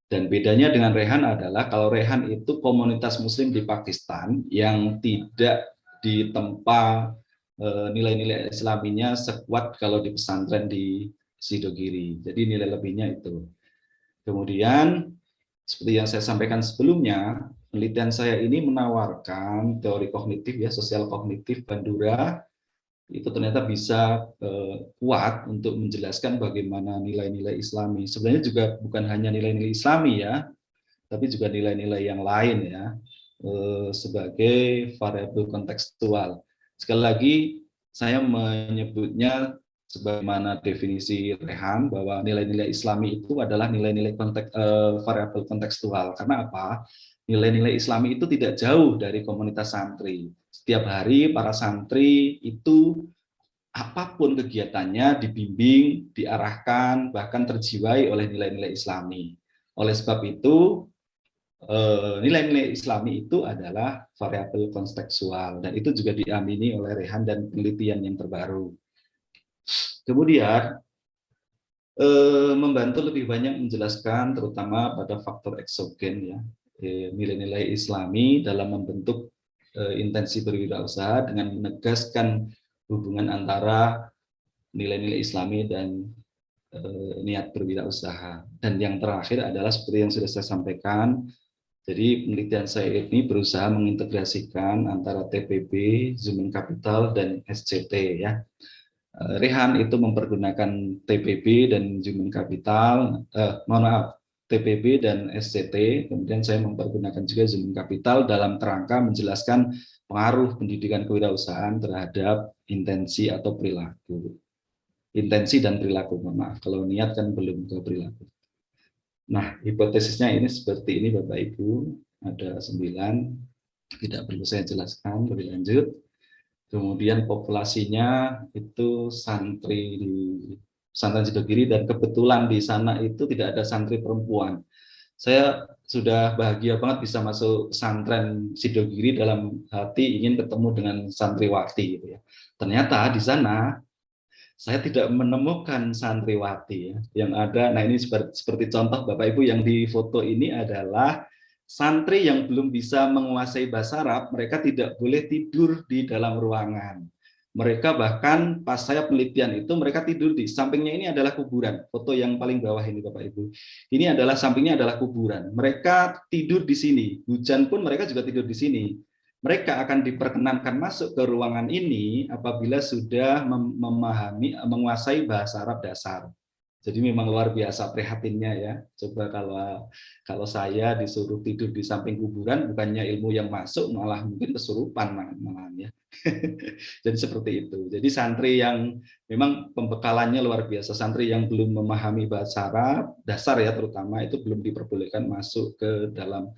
Dan bedanya dengan Rehan adalah kalau Rehan itu komunitas Muslim di Pakistan yang tidak ditempa nilai-nilai Islaminya sekuat kalau di pesantren di Sidogiri. Jadi nilai lebihnya itu. Kemudian seperti yang saya sampaikan sebelumnya, penelitian saya ini menawarkan teori kognitif ya, sosial kognitif Bandura itu ternyata bisa kuat untuk menjelaskan bagaimana nilai-nilai Islami. Sebenarnya juga bukan hanya nilai-nilai Islami ya, tapi juga nilai-nilai yang lain ya, sebagai variabel kontekstual. Sekali lagi, saya menyebutnya sebagaimana definisi Rehan bahwa nilai-nilai Islami itu adalah nilai-nilai variabel kontekstual. Karena apa? Nilai-nilai Islami itu tidak jauh dari komunitas santri. Setiap hari para santri itu apapun kegiatannya dibimbing, diarahkan, bahkan terjiwai oleh nilai-nilai Islami. Oleh sebab itu, nilai-nilai Islami itu adalah variabel kontekstual, dan itu juga diamini oleh Rehan dan penelitian yang terbaru. Kemudian, membantu lebih banyak menjelaskan terutama pada faktor eksogen ya, nilai-nilai Islami dalam membentuk intensi berwirausaha dengan menegaskan hubungan antara nilai-nilai Islami dan niat berwirausaha. Dan yang terakhir adalah seperti yang sudah saya sampaikan, jadi penelitian saya ini berusaha mengintegrasikan antara TPB, Human Capital, dan SCT ya. Rehan itu mempergunakan TPB dan Human Capital, TPB dan SCT, kemudian saya mempergunakan juga Human Capital dalam kerangka menjelaskan pengaruh pendidikan kewirausahaan terhadap intensi atau perilaku. Intensi dan perilaku, maaf, kalau niat kan belum ke perilaku. Nah, hipotesisnya ini seperti ini Bapak Ibu, ada 9, tidak perlu saya jelaskan lebih lanjut. Kemudian populasinya itu santri di pesantren Sidogiri, dan kebetulan di sana itu tidak ada santri perempuan. Saya sudah bahagia banget bisa masuk pesantren Sidogiri, dalam hati ingin ketemu dengan santriwati gitu ya. Ternyata di sana saya tidak menemukan santriwati ya. Yang ada, nah ini seperti contoh Bapak Ibu yang di foto ini adalah santri yang belum bisa menguasai bahasa Arab, mereka tidak boleh tidur di dalam ruangan. Mereka bahkan pas saya penelitian itu mereka tidur di sampingnya, ini adalah kuburan. Foto yang paling bawah ini Bapak Ibu. Ini adalah sampingnya adalah kuburan. Mereka tidur di sini. Hujan pun mereka juga tidur di sini. Mereka akan diperkenankan masuk ke ruangan ini apabila sudah menguasai bahasa Arab dasar. Jadi memang luar biasa prihatinnya ya. Coba kalau saya disuruh tidur di samping kuburan, bukannya ilmu yang masuk, malah mungkin kesurupan malahan ya. Jadi seperti itu. Jadi santri yang memang pembekalannya luar biasa, santri yang belum memahami bahasa Arab dasar ya terutama, itu belum diperbolehkan masuk ke dalam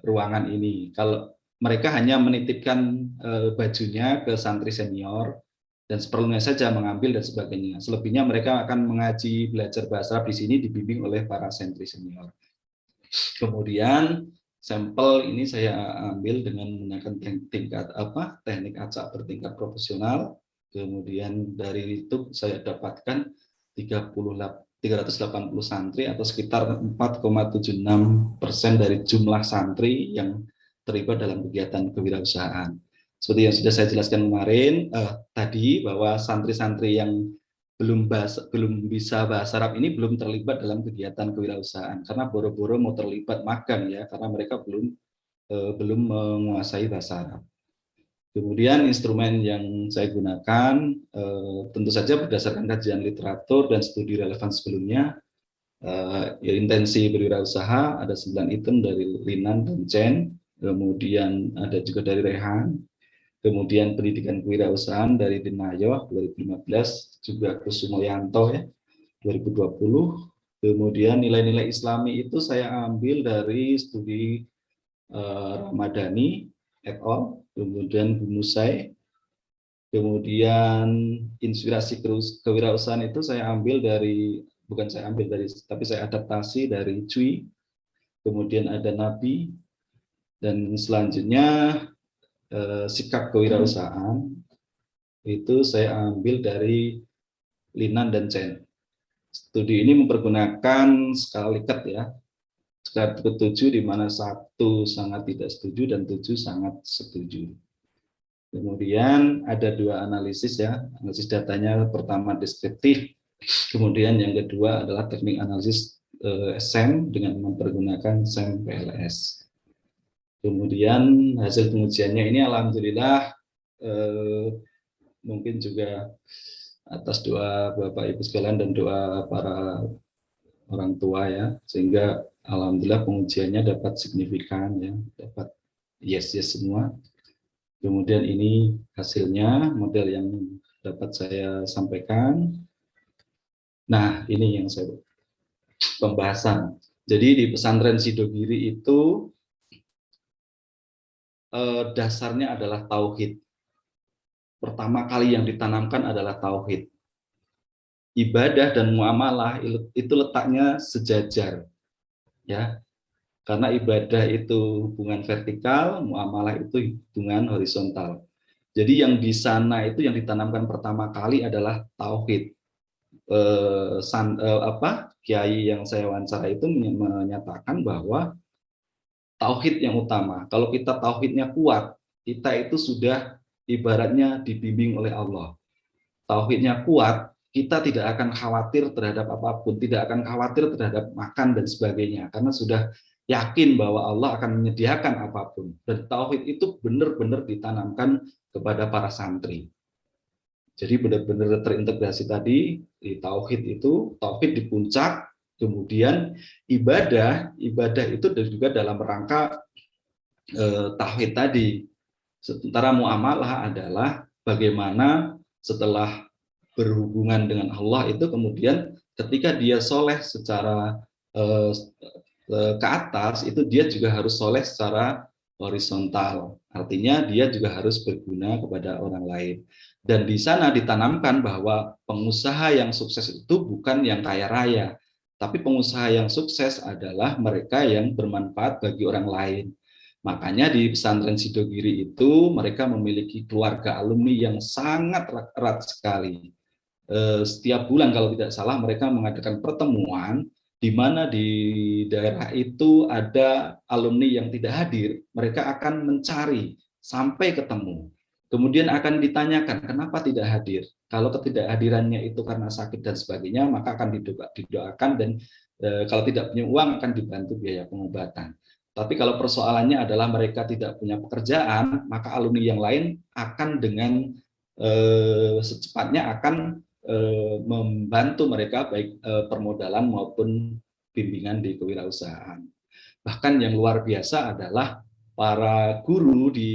ruangan ini. Kalau mereka hanya menitipkan bajunya ke santri senior dan seperlunya saja mengambil dan sebagainya. Selebihnya mereka akan mengaji, belajar bahasa Arab di sini dibimbing oleh para santri senior. Kemudian sampel ini saya ambil dengan menggunakan teknik acak bertingkat profesional. Kemudian dari itu saya dapatkan 380 santri atau sekitar 4,76% dari jumlah santri yang terlibat dalam kegiatan kewirausahaan. Seperti yang sudah saya jelaskan kemarin tadi, bahwa santri-santri yang belum bisa bahasa Arab ini belum terlibat dalam kegiatan kewirausahaan karena boro-boro mau terlibat magang ya, karena mereka belum menguasai bahasa Arab. Kemudian instrumen yang saya gunakan tentu saja berdasarkan kajian literatur dan studi relevan sebelumnya. Intensi berwirausaha ada 9 item dari Linan dan Chen. Kemudian ada juga dari Rehan, kemudian pendidikan kewirausahaan dari Dinayoh 2015, juga Kusumoyanto ya 2020. Kemudian nilai-nilai Islami itu saya ambil dari studi Ramadhani et al. kemudian Bu Musai, kemudian inspirasi kewirausahaan itu saya ambil dari, bukan saya ambil dari, tapi saya adaptasi dari Cui, kemudian ada Nabi, dan selanjutnya sikap kewirausahaan itu saya ambil dari Linan dan Chen. Studi ini mempergunakan skala Likert ya, skala ke-7 di mana 1 sangat tidak setuju dan 7 sangat setuju. Kemudian ada 2 analisis ya, analisis datanya pertama deskriptif, kemudian yang kedua adalah teknik analisis SEM dengan mempergunakan SEM PLS. Kemudian hasil pengujiannya ini alhamdulillah mungkin juga atas doa Bapak Ibu sekalian dan doa para orang tua ya, sehingga alhamdulillah pengujiannya dapat signifikan ya, dapat yes semua. Kemudian ini hasilnya, model yang dapat saya sampaikan. Nah, ini yang saya pembahasan. Jadi di pesantren Sidogiri itu dasarnya adalah tauhid. Pertama kali yang ditanamkan adalah tauhid. Ibadah dan muamalah itu letaknya sejajar, ya. Karena ibadah itu hubungan vertikal, muamalah itu hubungan horizontal. Jadi yang di sana itu yang ditanamkan pertama kali adalah tauhid. Kiai yang saya wawancara itu menyatakan bahwa tauhid yang utama. Kalau kita tauhidnya kuat, kita itu sudah ibaratnya dibimbing oleh Allah. Tauhidnya kuat, kita tidak akan khawatir terhadap apapun, tidak akan khawatir terhadap makan dan sebagainya, karena sudah yakin bahwa Allah akan menyediakan apapun. Dan tauhid itu benar-benar ditanamkan kepada para santri. Jadi benar-benar terintegrasi tadi di tauhid itu, tauhid di puncak, kemudian ibadah itu juga dalam rangka tauhid tadi. Sementara muamalah adalah bagaimana setelah berhubungan dengan Allah itu kemudian ketika dia soleh secara ke atas, itu dia juga harus soleh secara horizontal. Artinya dia juga harus berguna kepada orang lain. Dan di sana ditanamkan bahwa pengusaha yang sukses itu bukan yang kaya raya, tapi pengusaha yang sukses adalah mereka yang bermanfaat bagi orang lain. Makanya di pesantren Sidogiri itu mereka memiliki keluarga alumni yang sangat erat sekali. Setiap bulan kalau tidak salah mereka mengadakan pertemuan di mana di daerah itu ada alumni yang tidak hadir, mereka akan mencari sampai ketemu. Kemudian akan ditanyakan kenapa tidak hadir. Kalau ketidakhadirannya itu karena sakit dan sebagainya, maka akan didoakan dan kalau tidak punya uang akan dibantu biaya pengobatan. Tapi kalau persoalannya adalah mereka tidak punya pekerjaan, maka alumni yang lain akan dengan secepatnya akan membantu mereka baik permodalan maupun bimbingan di kewirausahaan. Bahkan yang luar biasa adalah para guru di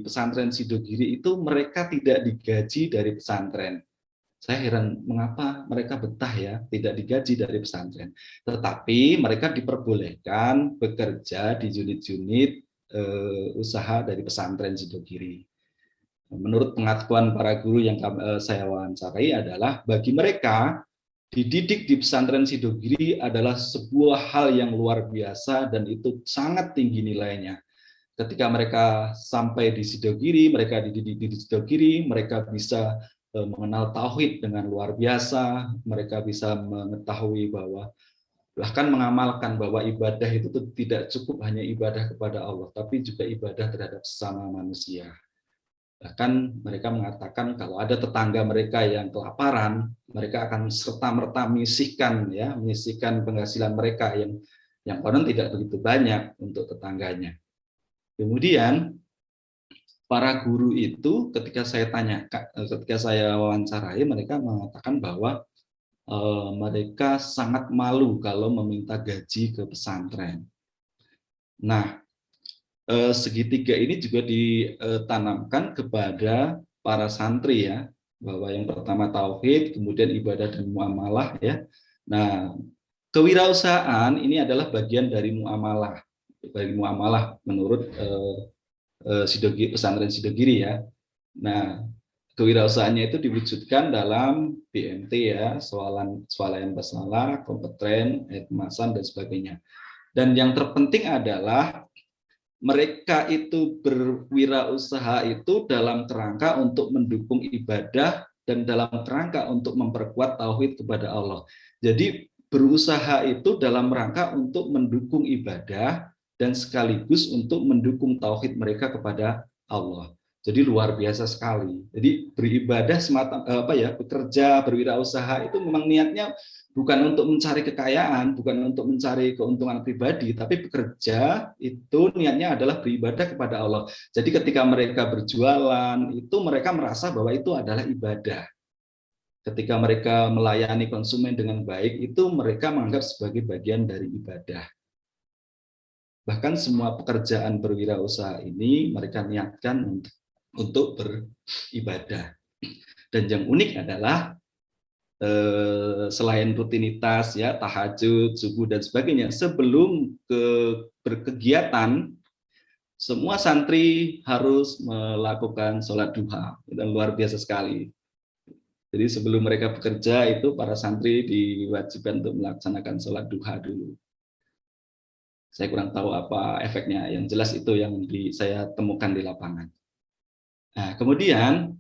pesantren Sidogiri itu mereka tidak digaji dari pesantren. Saya heran mengapa mereka betah ya tidak digaji dari pesantren. Tetapi mereka diperbolehkan bekerja di unit-unit usaha dari pesantren Sidogiri. Menurut pengakuan para guru yang saya wawancarai adalah bagi mereka dididik di pesantren Sidogiri adalah sebuah hal yang luar biasa dan itu sangat tinggi nilainya. Ketika mereka sampai di Sidogiri, mereka dididik di Sidogiri, mereka bisa mengenal tauhid dengan luar biasa, mereka bisa mengetahui bahwa bahkan mengamalkan bahwa ibadah itu tidak cukup hanya ibadah kepada Allah, tapi juga ibadah terhadap sesama manusia. Bahkan mereka mengatakan kalau ada tetangga mereka yang kelaparan, mereka akan serta-merta menyisihkan penghasilan mereka yang konon tidak begitu banyak untuk tetangganya. Kemudian para guru itu ketika saya wawancarai, mereka mengatakan bahwa mereka sangat malu kalau meminta gaji ke pesantren. Nah, segitiga ini juga ditanamkan kepada para santri ya, bahwa yang pertama tauhid, kemudian ibadah dan muamalah ya. Nah, kewirausahaan ini adalah bagian dari muamalah menurut pesantren Sidogiri ya. Nah, kewirausahaannya itu diwujudkan dalam BMT ya, swalayan basmalah, kompeten, kemasan dan sebagainya. Dan yang terpenting adalah mereka itu berwirausaha itu dalam kerangka untuk mendukung ibadah dan dalam kerangka untuk memperkuat tauhid kepada Allah. Jadi berusaha itu dalam rangka untuk mendukung ibadah dan sekaligus untuk mendukung tauhid mereka kepada Allah. Jadi luar biasa sekali. Jadi beribadah semata bekerja, berwirausaha itu memang niatnya bukan untuk mencari kekayaan, bukan untuk mencari keuntungan pribadi, tapi bekerja itu niatnya adalah beribadah kepada Allah. Jadi ketika mereka berjualan, itu mereka merasa bahwa itu adalah ibadah. Ketika mereka melayani konsumen dengan baik, itu mereka menganggap sebagai bagian dari ibadah. Bahkan semua pekerjaan berwirausaha ini mereka niatkan untuk beribadah. Dan yang unik adalah selain rutinitas ya, tahajud, subuh dan sebagainya, sebelum berkegiatan semua santri harus melakukan sholat duha. Itu luar biasa sekali. Jadi sebelum mereka bekerja itu para santri diwajibkan untuk melaksanakan sholat duha dulu. Saya kurang tahu apa efeknya, yang jelas itu yang saya temukan di lapangan. Nah, kemudian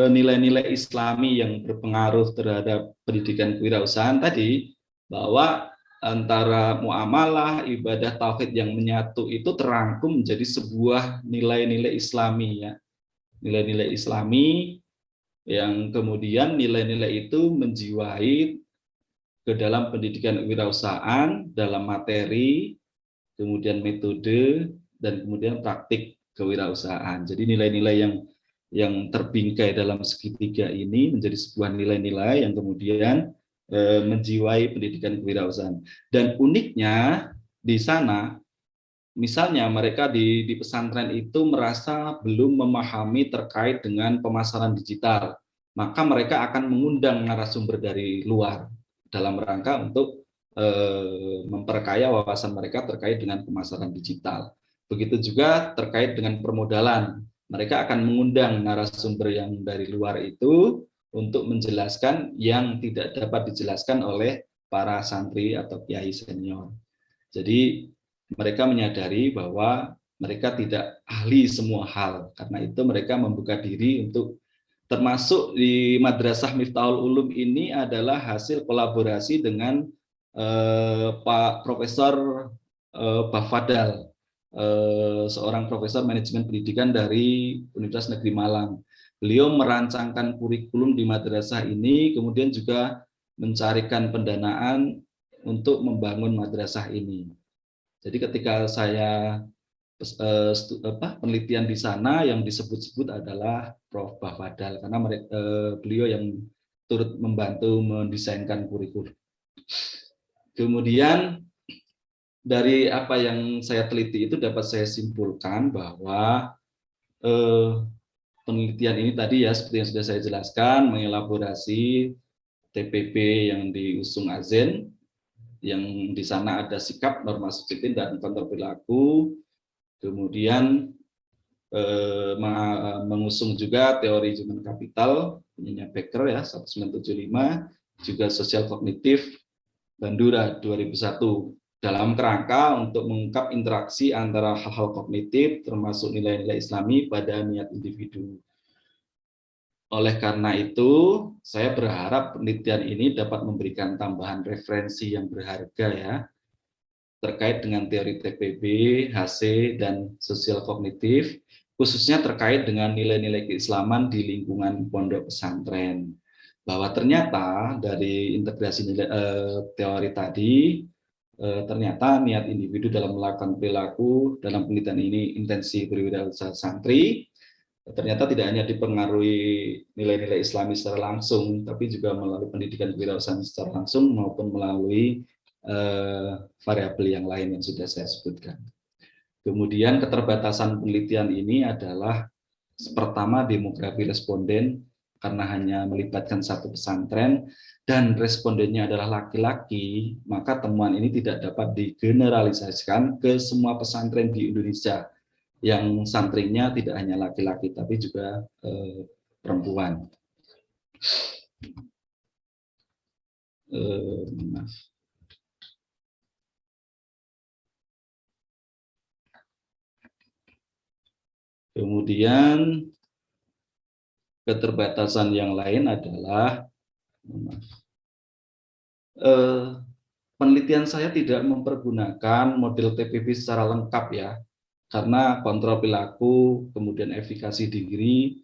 nilai-nilai Islami yang berpengaruh terhadap pendidikan kewirausahaan tadi, bahwa antara muamalah, ibadah, tauhid yang menyatu itu terangkum menjadi sebuah nilai-nilai Islami ya. Nilai-nilai Islami yang kemudian nilai-nilai itu menjiwai ke dalam pendidikan kewirausahaan, dalam materi, kemudian metode, dan kemudian praktik kewirausahaan. Jadi nilai-nilai yang terbingkai dalam segitiga ini menjadi sebuah nilai-nilai yang kemudian menjiwai pendidikan kewirausahaan. Dan uniknya di sana, misalnya mereka di pesantren itu merasa belum memahami terkait dengan pemasaran digital, maka mereka akan mengundang narasumber dari luar dalam rangka untuk memperkaya wawasan mereka terkait dengan pemasaran digital. Begitu juga terkait dengan permodalan, mereka akan mengundang narasumber yang dari luar itu untuk menjelaskan yang tidak dapat dijelaskan oleh para santri atau kiai senior. Jadi mereka menyadari bahwa mereka tidak ahli semua hal, karena itu mereka membuka diri untuk, termasuk di Madrasah Miftahul Ulum ini adalah hasil kolaborasi dengan Pak Profesor Bafadal, seorang profesor manajemen pendidikan dari Universitas Negeri Malang. Beliau merancangkan kurikulum di madrasah ini, kemudian juga mencarikan pendanaan untuk membangun madrasah ini. Jadi ketika saya penelitian di sana, yang disebut-sebut adalah Prof. Bafadal, karena beliau yang turut membantu mendesainkan kurikulum. Kemudian dari apa yang saya teliti itu dapat saya simpulkan bahwa penelitian ini tadi ya, seperti yang sudah saya jelaskan, mengelaborasi TPP yang diusung Azen, yang di sana ada sikap, norma subjektif dan kontrol perilaku. Kemudian mengusung juga teori human capital punya Becker ya 1975, juga sosial kognitif Bandura 2001, dalam kerangka untuk mengungkap interaksi antara hal-hal kognitif termasuk nilai-nilai Islami pada niat individu. Oleh karena itu, saya berharap penelitian ini dapat memberikan tambahan referensi yang berharga ya, terkait dengan teori TPB, HC, dan sosial kognitif, khususnya terkait dengan nilai-nilai keislaman di lingkungan pondok pesantren. Bahwa ternyata dari integrasi nilai, teori tadi, ternyata niat individu dalam melakukan perilaku dalam penelitian ini intensi berwirausaha santri, ternyata tidak hanya dipengaruhi nilai-nilai Islami secara langsung, tapi juga melalui pendidikan kewirausahaan secara langsung maupun melalui variabel yang lain yang sudah saya sebutkan. Kemudian keterbatasan penelitian ini adalah pertama demografi responden, karena hanya melibatkan satu pesantren dan respondennya adalah laki-laki, maka temuan ini tidak dapat digeneralisasikan ke semua pesantren di Indonesia. yang santrinya tidak hanya laki-laki tapi juga perempuan. Maaf. Kemudian keterbatasan yang lain adalah penelitian saya tidak mempergunakan model TPP secara lengkap ya, karena kontrol perilaku, kemudian efikasi diri,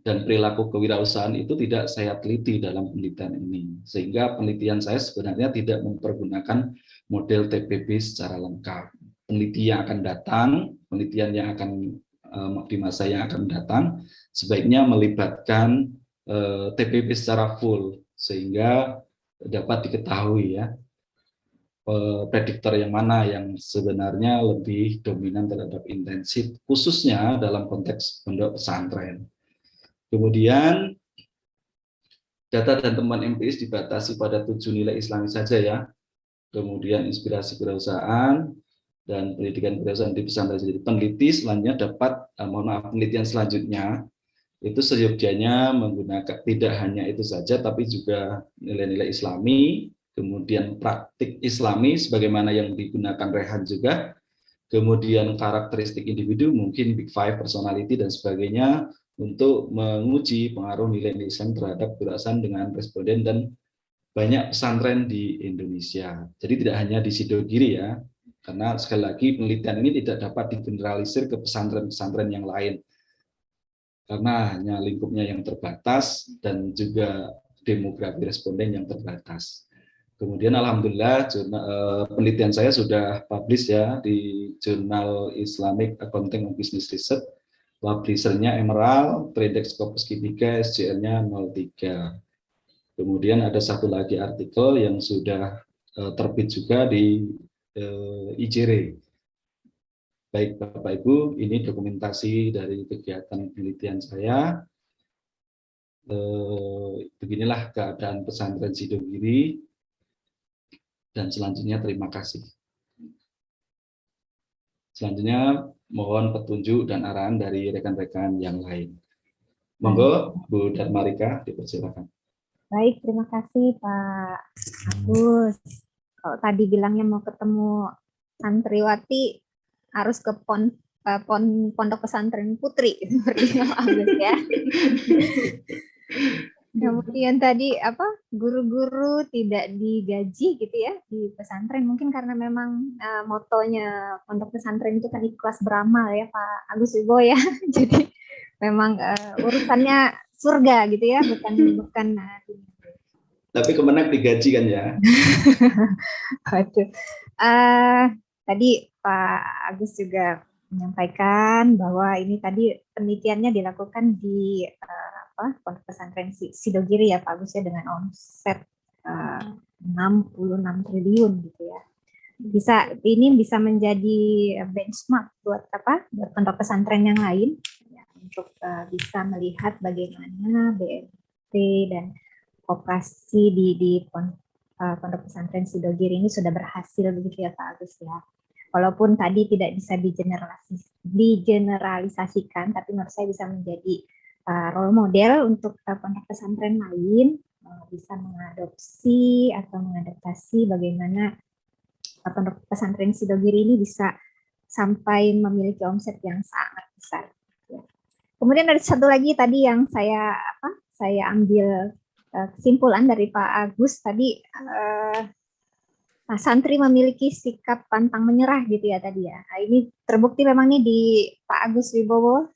dan perilaku kewirausahaan itu tidak saya teliti dalam penelitian ini. Sehingga penelitian saya sebenarnya tidak mempergunakan model TPP secara lengkap. Peneliti yang akan datang, penelitian yang akan di masa yang akan datang, sebaiknya melibatkan TPP secara full, sehingga dapat diketahui ya prediktor yang mana yang sebenarnya lebih dominan terhadap intensif, khususnya dalam konteks pondok pesantren. Kemudian data dan temuan empiris dibatasi pada 7 nilai Islami saja ya. Kemudian inspirasi kewirausahaan dan pendidikan kewirausahaan di pesantren sendiri. Peneliti selanjutnya dapat, penelitian selanjutnya itu seyogyanya menggunakan tidak hanya itu saja, tapi juga nilai-nilai Islami, kemudian praktik Islami sebagaimana yang digunakan Rehan juga, kemudian karakteristik individu, mungkin Big Five, personality, dan sebagainya, untuk menguji pengaruh nilai-nilai Islam terhadap kewirausahaan dengan responden dan banyak pesantren di Indonesia. Jadi tidak hanya di Sidogiri ya, karena sekali lagi penelitian ini tidak dapat digeneralisir ke pesantren-pesantren yang lain, karena hanya lingkupnya yang terbatas dan juga demografi responden yang terbatas. Kemudian alhamdulillah penelitian saya sudah publish ya di Jurnal Islamic Accounting and Business Research. Publishernya Emerald, Trade Scopus Gibiga, SJL-nya 03. Kemudian ada satu lagi artikel yang sudah terbit juga di IJRE. Baik Bapak Ibu, ini dokumentasi dari kegiatan penelitian saya. Beginilah keadaan pesantren Sidogiri. Dan selanjutnya terima kasih. Selanjutnya mohon petunjuk dan arahan dari rekan-rekan yang lain. Monggo Bu Darmarika, dipersilakan. Baik, terima kasih Pak Agus. Kalau tadi bilangnya mau ketemu santriwati, harus ke pondok pesantren Putri seperti Pak Agus ya. Kemudian tadi guru-guru tidak digaji gitu ya di pesantren, mungkin karena memang motonya pondok pesantren itu kan ikhlas beramal ya Pak Agus Wibowo ya. Jadi memang urusannya surga gitu ya, bukan tapi Kemenak digaji kan ya. Waduh. Tadi Pak Agus juga menyampaikan bahwa ini tadi penelitiannya dilakukan di Pondok Pesantren Sidogiri ya Pak Agus ya, dengan omset 66 triliun gitu ya. Ini bisa menjadi benchmark buat pondok pesantren yang lain ya, untuk bisa melihat bagaimana BNP dan koperasi di Pondok Pesantren Sidogiri ini sudah berhasil begitu ya Pak Agus ya. Walaupun tadi tidak bisa digeneralisasikan, tapi menurut saya bisa menjadi role model untuk pondok pesantren lain, bisa mengadopsi atau mengadaptasi bagaimana pondok pesantren Sidogiri ini bisa sampai memiliki omset yang sangat besar. Kemudian ada satu lagi tadi yang saya ambil kesimpulan dari Pak Agus tadi, santri memiliki sikap pantang menyerah gitu ya tadi ya. Nah, ini terbukti memang nih di Pak Agus Wibowo,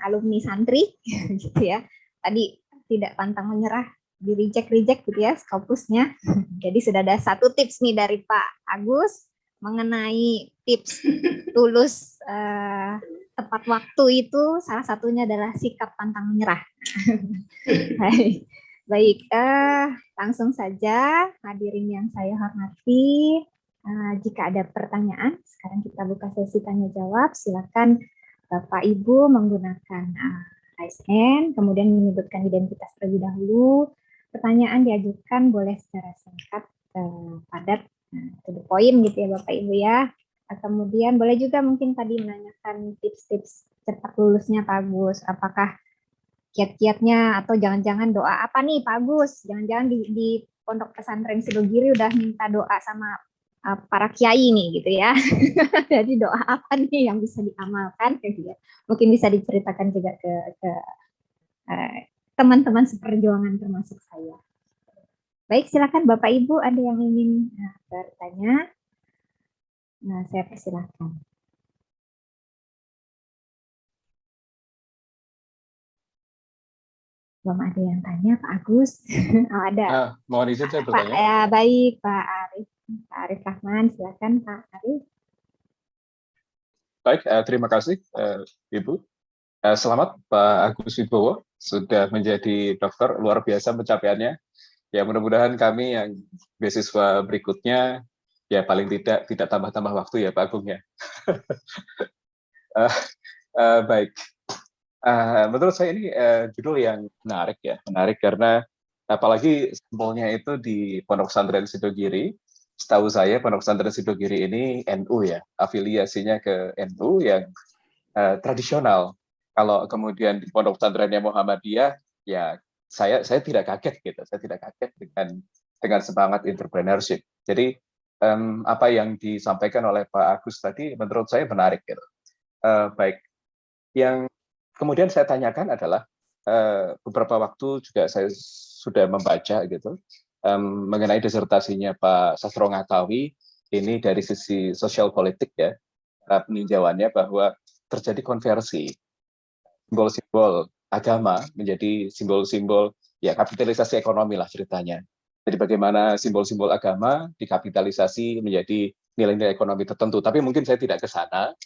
alumni santri gitu ya. Tadi tidak pantang menyerah, di reject gitu ya Scopusnya. Jadi sudah ada satu tips nih dari Pak Agus mengenai tips lulus tepat waktu itu, salah satunya adalah sikap pantang menyerah. Baik, langsung saja hadirin yang saya hormati, jika ada pertanyaan, sekarang kita buka sesi tanya jawab. Silakan Bapak Ibu menggunakan ASN, kemudian menyebutkan identitas terlebih dahulu. Pertanyaan diajukan boleh secara singkat, padat, to the point gitu ya Bapak Ibu ya. Kemudian boleh juga mungkin tadi menanyakan tips-tips cepat lulusnya Pak Agus. Apakah kiat-kiatnya atau jangan-jangan doa apa nih Pak Agus? Jangan-jangan di Pondok Pesantren Sidogiri udah minta doa sama para kiai nih gitu ya. Jadi doa apa nih yang bisa diamalkan? Gitu ya. Mungkin bisa diceritakan juga ke teman-teman seperjuangan termasuk saya. Baik, silakan Bapak Ibu ada yang ingin bertanya. Nah, saya persilahkan. Belum ada yang tanya, Pak Agus. Oh, ada. Mohon izin saya Pak, bertanya. baik, Pak Arif. Pak Arif Rahman, silakan Pak Arif. Baik, terima kasih Ibu. Selamat Pak Agus Wibowo sudah menjadi dokter, luar biasa pencapaiannya. Ya mudah-mudahan kami yang beasiswa berikutnya ya paling tidak tambah-tambah waktu ya Pak Agung ya. Baik. Menurut saya ini judul yang menarik ya, menarik karena apalagi simbolnya itu di Pondok Pesantren Sidogiri. Setahu saya Pondok Pesantren Sidogiri ini NU ya, afiliasinya ke NU yang tradisional. Kalau kemudian di Pondok Pesantrennya Muhammadiyah, ya saya tidak kaget gitu, saya tidak kaget dengan semangat entrepreneurship. Jadi apa yang disampaikan oleh Pak Agus tadi menurut saya menarik gitu. Baik, yang kemudian saya tanyakan adalah beberapa waktu juga saya sudah membaca gitu mengenai disertasinya Pak Sastro Ngatawi ini dari sisi sosial politik ya, peninjauannya bahwa terjadi konversi simbol-simbol agama menjadi simbol-simbol ya kapitalisasi ekonomi lah ceritanya. Jadi bagaimana simbol-simbol agama dikapitalisasi menjadi nilai-nilai ekonomi tertentu. Tapi mungkin saya tidak ke sana.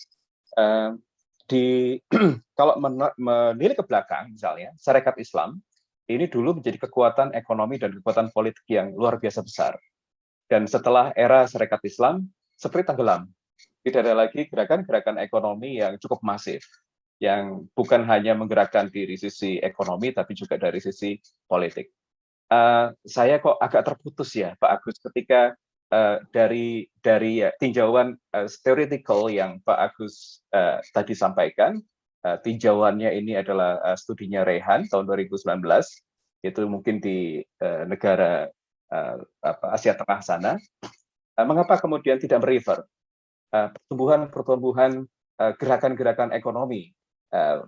Kalau menilik ke belakang misalnya, Syarikat Islam ini dulu menjadi kekuatan ekonomi dan kekuatan politik yang luar biasa besar. Dan setelah era Syarikat Islam seperti tenggelam. Tidak ada lagi gerakan-gerakan ekonomi yang cukup masif, yang bukan hanya menggerakkan dari sisi ekonomi, tapi juga dari sisi politik. Saya kok agak terputus ya, Pak Agus, ketika dari tinjauan theoretical yang Pak Agus tadi sampaikan, tinjauannya ini adalah studinya Rehan tahun 2019, itu mungkin di negara Asia Tengah sana. Mengapa kemudian tidak merefer pertumbuhan gerakan-gerakan ekonomi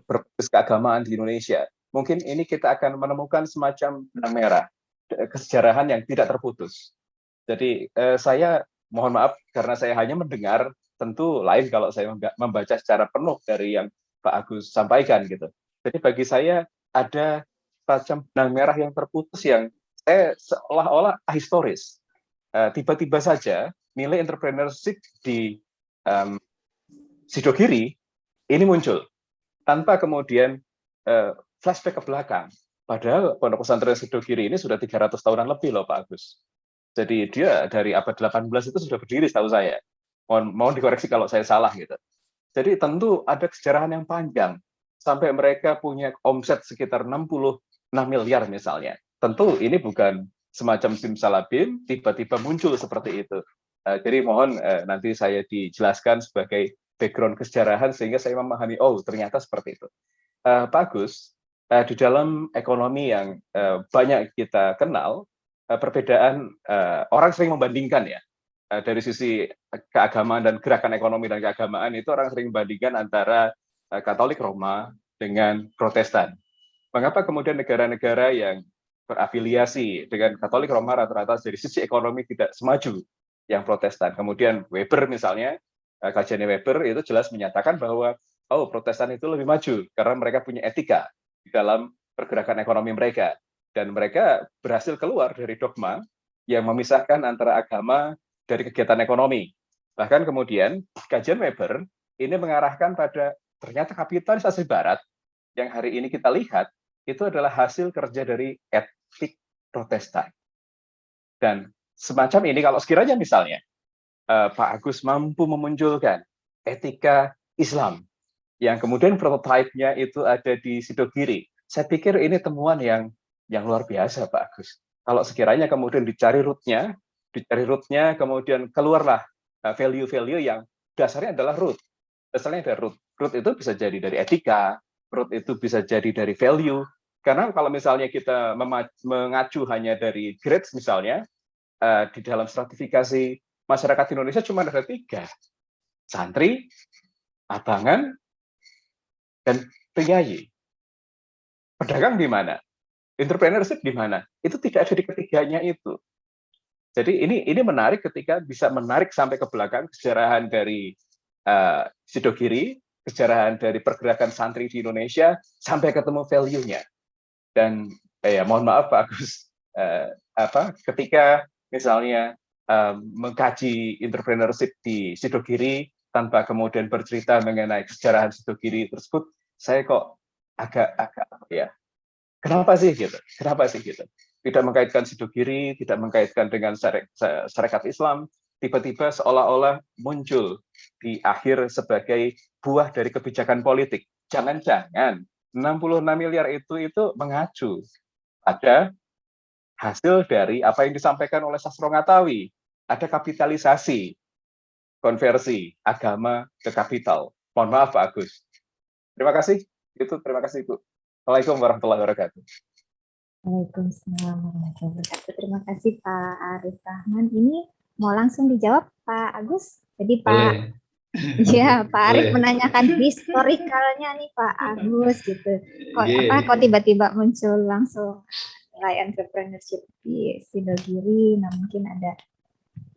berbasis keagamaan di Indonesia? Mungkin ini kita akan menemukan semacam benang merah kesejarahan yang tidak terputus. Jadi saya mohon maaf karena saya hanya mendengar, tentu lain kalau saya membaca secara penuh dari yang Pak Agus sampaikan gitu. Jadi bagi saya ada semacam benang merah yang terputus yang seolah-olah ahistoris. Tiba-tiba saja nilai entrepreneurship di Sidogiri ini muncul tanpa kemudian flashback ke belakang. Padahal Pondok Pesantren Sidogiri ini sudah 300 tahunan lebih loh Pak Agus. Jadi dia dari abad 18 itu sudah berdiri setahu saya. Mohon dikoreksi kalau saya salah gitu. Jadi tentu ada kesejarahan yang panjang sampai mereka punya omset sekitar 66 miliar misalnya. Tentu ini bukan semacam simsalabim tiba-tiba muncul seperti itu. Jadi mohon nanti saya dijelaskan sebagai background kesejarahan sehingga saya memahami, oh ternyata seperti itu. Pak Agus, di dalam ekonomi yang banyak kita kenal, perbedaan orang sering membandingkan ya, dari sisi keagamaan dan gerakan ekonomi dan keagamaan itu orang sering membandingkan antara Katolik Roma dengan Protestan. Mengapa kemudian negara-negara yang berafiliasi dengan Katolik Roma rata-rata dari sisi ekonomi tidak semaju yang Protestan? Kemudian Weber misalnya, kajiannya Weber itu jelas menyatakan bahwa oh Protestan itu lebih maju karena mereka punya etika di dalam pergerakan ekonomi mereka. Dan mereka berhasil keluar dari dogma yang memisahkan antara agama dari kegiatan ekonomi. Bahkan kemudian kajian Weber ini mengarahkan pada ternyata kapitalisasi Barat yang hari ini kita lihat itu adalah hasil kerja dari etik Protestan. Dan semacam ini kalau sekiranya misalnya Pak Agus mampu memunculkan etika Islam yang kemudian prototipe-nya itu ada di Sidogiri, saya pikir ini temuan yang luar biasa Pak Agus. Kalau sekiranya kemudian dicari root-nya kemudian keluarlah value-value yang dasarnya adalah root. Dasarnya ada root. Root itu bisa jadi dari etika, root itu bisa jadi dari value. Karena kalau misalnya kita mengacu hanya dari grades misalnya, di dalam stratifikasi masyarakat Indonesia cuma ada 3. Santri, abangan, dan priayi. Pedagang di mana? Entrepreneurship di mana? Itu tidak ada di ketiganya itu. Jadi ini menarik ketika bisa menarik sampai ke belakang kesejarahan dari Sidogiri, kesejarahan dari pergerakan santri di Indonesia sampai ketemu value-nya. Dan mohon maaf Pak Agus, ketika misalnya mengkaji entrepreneurship di Sidogiri tanpa kemudian bercerita mengenai kesejarahan Sidogiri tersebut, saya kok agak kenapa sih gitu? Tidak mengkaitkan Sidogiri, tidak mengkaitkan dengan syarikat Islam, tiba-tiba seolah-olah muncul di akhir sebagai buah dari kebijakan politik. Jangan-jangan 66 miliar itu mengacu pada hasil dari apa yang disampaikan oleh Sastro Ngatawi. Ada kapitalisasi, konversi agama ke kapital. Mohon maaf Pak Agus. Terima kasih. Terima kasih Bu. Assalamualaikum warahmatullahi wabarakatuh. Waalaikumsalam warahmatullahi wabarakatuh. Terima kasih Pak Arif Rahman. Ini mau langsung dijawab Pak Agus. Jadi Pak, ya Pak Arif menanyakan historikalnya nih Pak Agus gitu. Kok tiba-tiba muncul langsung nilai entrepreneurship di Sidogiri? Nah mungkin ada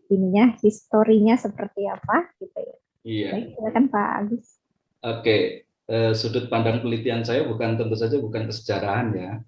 ininya, historinya seperti apa gitu ya. Iya. Baik, silakan Pak Agus. Oke. Sudut pandang penelitian saya tentu saja bukan kesejarahan ya.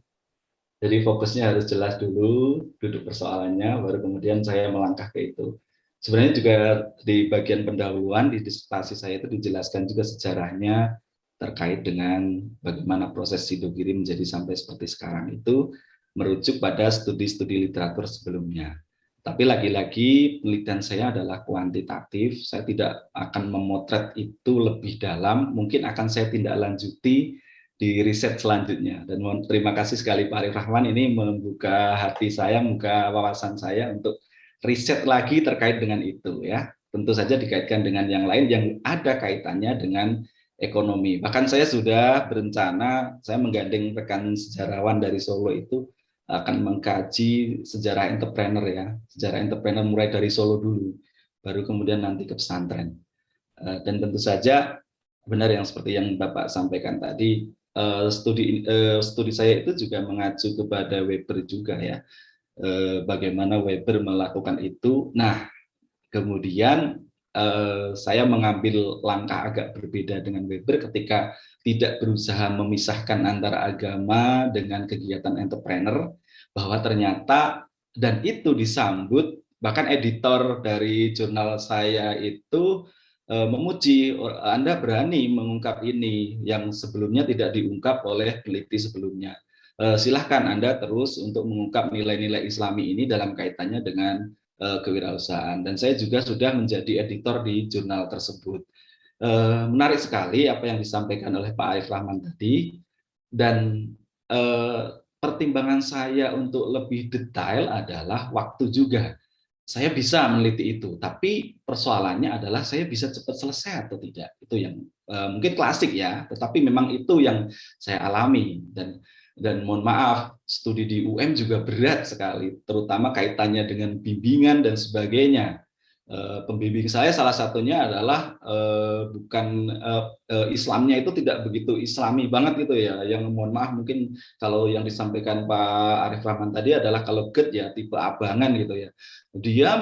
Jadi fokusnya harus jelas dulu, duduk persoalannya, baru kemudian saya melangkah ke itu. Sebenarnya juga di bagian pendahuluan di disertasi saya itu dijelaskan juga sejarahnya terkait dengan bagaimana proses Sidogiri menjadi sampai seperti sekarang itu merujuk pada studi-studi literatur sebelumnya. Tapi lagi-lagi penelitian saya adalah kuantitatif, saya tidak akan memotret itu lebih dalam, mungkin akan saya tindak lanjuti di riset selanjutnya. Dan terima kasih sekali Pak Arif Rahman, ini membuka hati saya, membuka wawasan saya untuk riset lagi terkait dengan itu ya. Tentu saja dikaitkan dengan yang lain yang ada kaitannya dengan ekonomi. Bahkan saya sudah berencana, saya menggandeng rekan sejarawan dari Solo itu, akan mengkaji sejarah entrepreneur ya, sejarah entrepreneur mulai dari Solo dulu, baru kemudian nanti ke pesantren. Dan tentu saja benar yang seperti yang Bapak sampaikan tadi, studi saya itu juga mengacu kepada Weber juga ya, bagaimana Weber melakukan itu. Nah, kemudian saya mengambil langkah agak berbeda dengan Weber ketika tidak berusaha memisahkan antara agama dengan kegiatan entrepreneur, bahwa ternyata, dan itu disambut, bahkan editor dari jurnal saya itu memuji, Anda berani mengungkap ini yang sebelumnya tidak diungkap oleh peneliti sebelumnya. Silahkan Anda terus untuk mengungkap nilai-nilai Islami ini dalam kaitannya dengan kewirausahaan. Dan saya juga sudah menjadi editor di jurnal tersebut. Menarik sekali apa yang disampaikan oleh Pak Arif Rahman tadi, dan pertimbangan saya untuk lebih detail adalah waktu juga. Saya bisa meneliti itu, tapi persoalannya adalah saya bisa cepat selesai atau tidak. Itu yang mungkin klasik ya, tetapi memang itu yang saya alami. Dan mohon maaf, studi di UM juga berat sekali, terutama kaitannya dengan bimbingan dan sebagainya. Pembimbing saya salah satunya adalah bukan Islamnya itu tidak begitu Islami banget gitu ya, yang mohon maaf mungkin kalau yang disampaikan Pak Arif Rahman tadi adalah kalau GET ya tipe abangan gitu ya, dia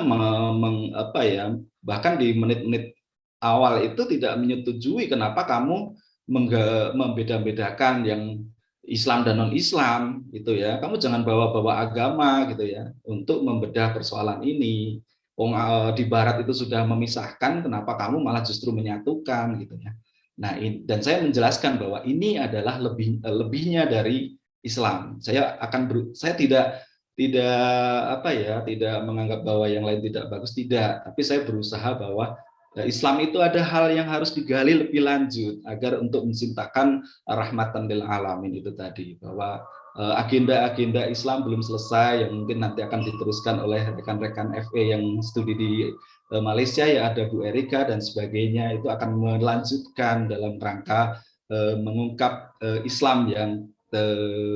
bahkan di menit-menit awal itu tidak menyetujui kenapa kamu membeda-bedakan yang Islam dan non-Islam gitu ya, kamu jangan bawa-bawa agama gitu ya untuk membedah persoalan ini. Di Barat itu sudah memisahkan, kenapa kamu malah justru menyatukan gitu ya. Nah, dan saya menjelaskan bahwa ini adalah lebihnya dari Islam. Saya tidak menganggap bahwa yang lain tidak bagus, tidak. Tapi saya berusaha bahwa Islam itu ada hal yang harus digali lebih lanjut agar untuk menciptakan rahmatan lil alamin itu tadi, bahwa agenda-agenda Islam belum selesai yang mungkin nanti akan diteruskan oleh rekan-rekan FE yang studi di Malaysia, ya ada Bu Erika dan sebagainya, itu akan melanjutkan dalam rangka mengungkap Islam yang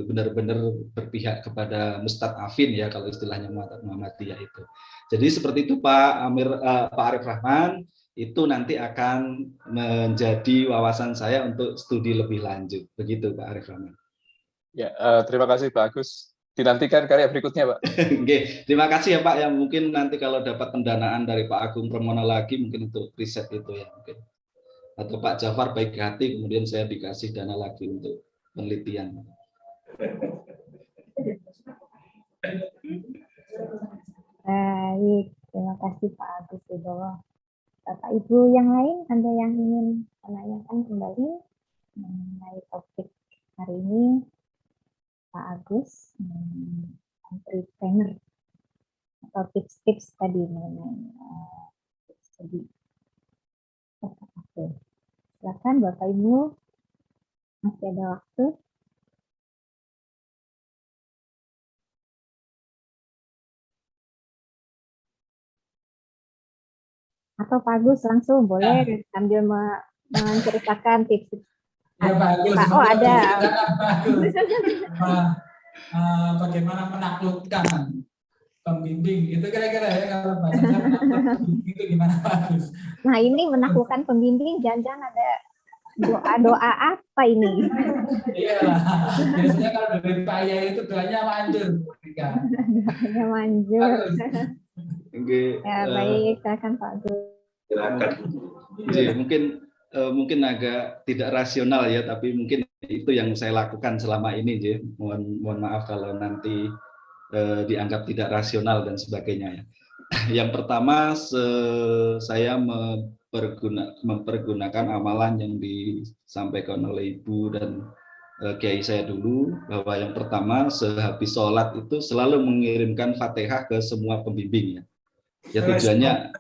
benar-benar berpihak kepada mustad'afin, ya kalau istilahnya Muhammadiyah itu. Jadi seperti itu Pak Arif Rahman, itu nanti akan menjadi wawasan saya untuk studi lebih lanjut. Begitu Pak Arif Rahman. Ya, terima kasih Pak Agus. Dinantikan karya berikutnya, Pak. Oke, terima kasih ya Pak. Yang mungkin nanti kalau dapat pendanaan dari Pak Agung Pramono lagi, mungkin untuk riset itu ya mungkin. Atau Pak Jafar baik hati, kemudian saya dikasih dana lagi untuk penelitian. Baik, terima kasih Pak Agus Wibowo. Bapak Ibu yang lain, ada yang ingin menanyakan kembali mengenai topik hari ini, Pak Agus, entrepreneur atau tips-tips tadi mengenai studi. Oke, silakan Bapak Ibu, masih ada waktu. Atau Pak Agus langsung boleh sambil menceritakan tips. Ya Pak Agus. Oh ada. Bagaimana menaklukkan pembimbing itu kira-kira ya, kalau bahasanya menaklukkan pembimbing itu gimana Pak Agus? Nah ini menaklukkan pembimbing, jangan-jangan ada doa apa ini? Iya lah, biasanya kalau dari Pak Yai itu doanya manjur. Doanya manjur. Ya baik, silakan Pak Agus. Silakan. Mungkin agak tidak rasional ya, tapi mungkin itu yang saya lakukan selama ini, J. Mohon maaf kalau nanti dianggap tidak rasional dan sebagainya ya. Yang pertama, saya mempergunakan amalan yang disampaikan oleh Ibu dan Kiai saya dulu, bahwa yang pertama sehabis sholat itu selalu mengirimkan Fatihah ke semua pembimbing ya. Ya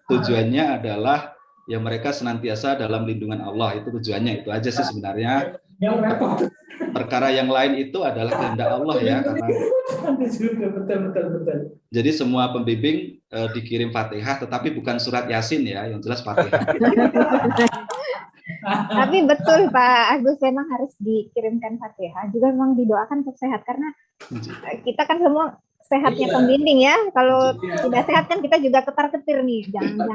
tujuannya adalah ya mereka senantiasa dalam lindungan Allah, itu tujuannya, itu aja sih sebenarnya. Perkara yang lain itu adalah kehendak Allah ya, karena betul. jadi semua pembimbing dikirim Fatihah, tetapi bukan surat Yasin ya, yang jelas Fatihah. Tapi betul Pak Agus, memang harus dikirimkan Fatihah, juga memang didoakan untuk sehat, karena kita kan semua sehatnya pembimbing ya. Kalau tidak sehat kan kita juga ketar-ketir nih. Jangan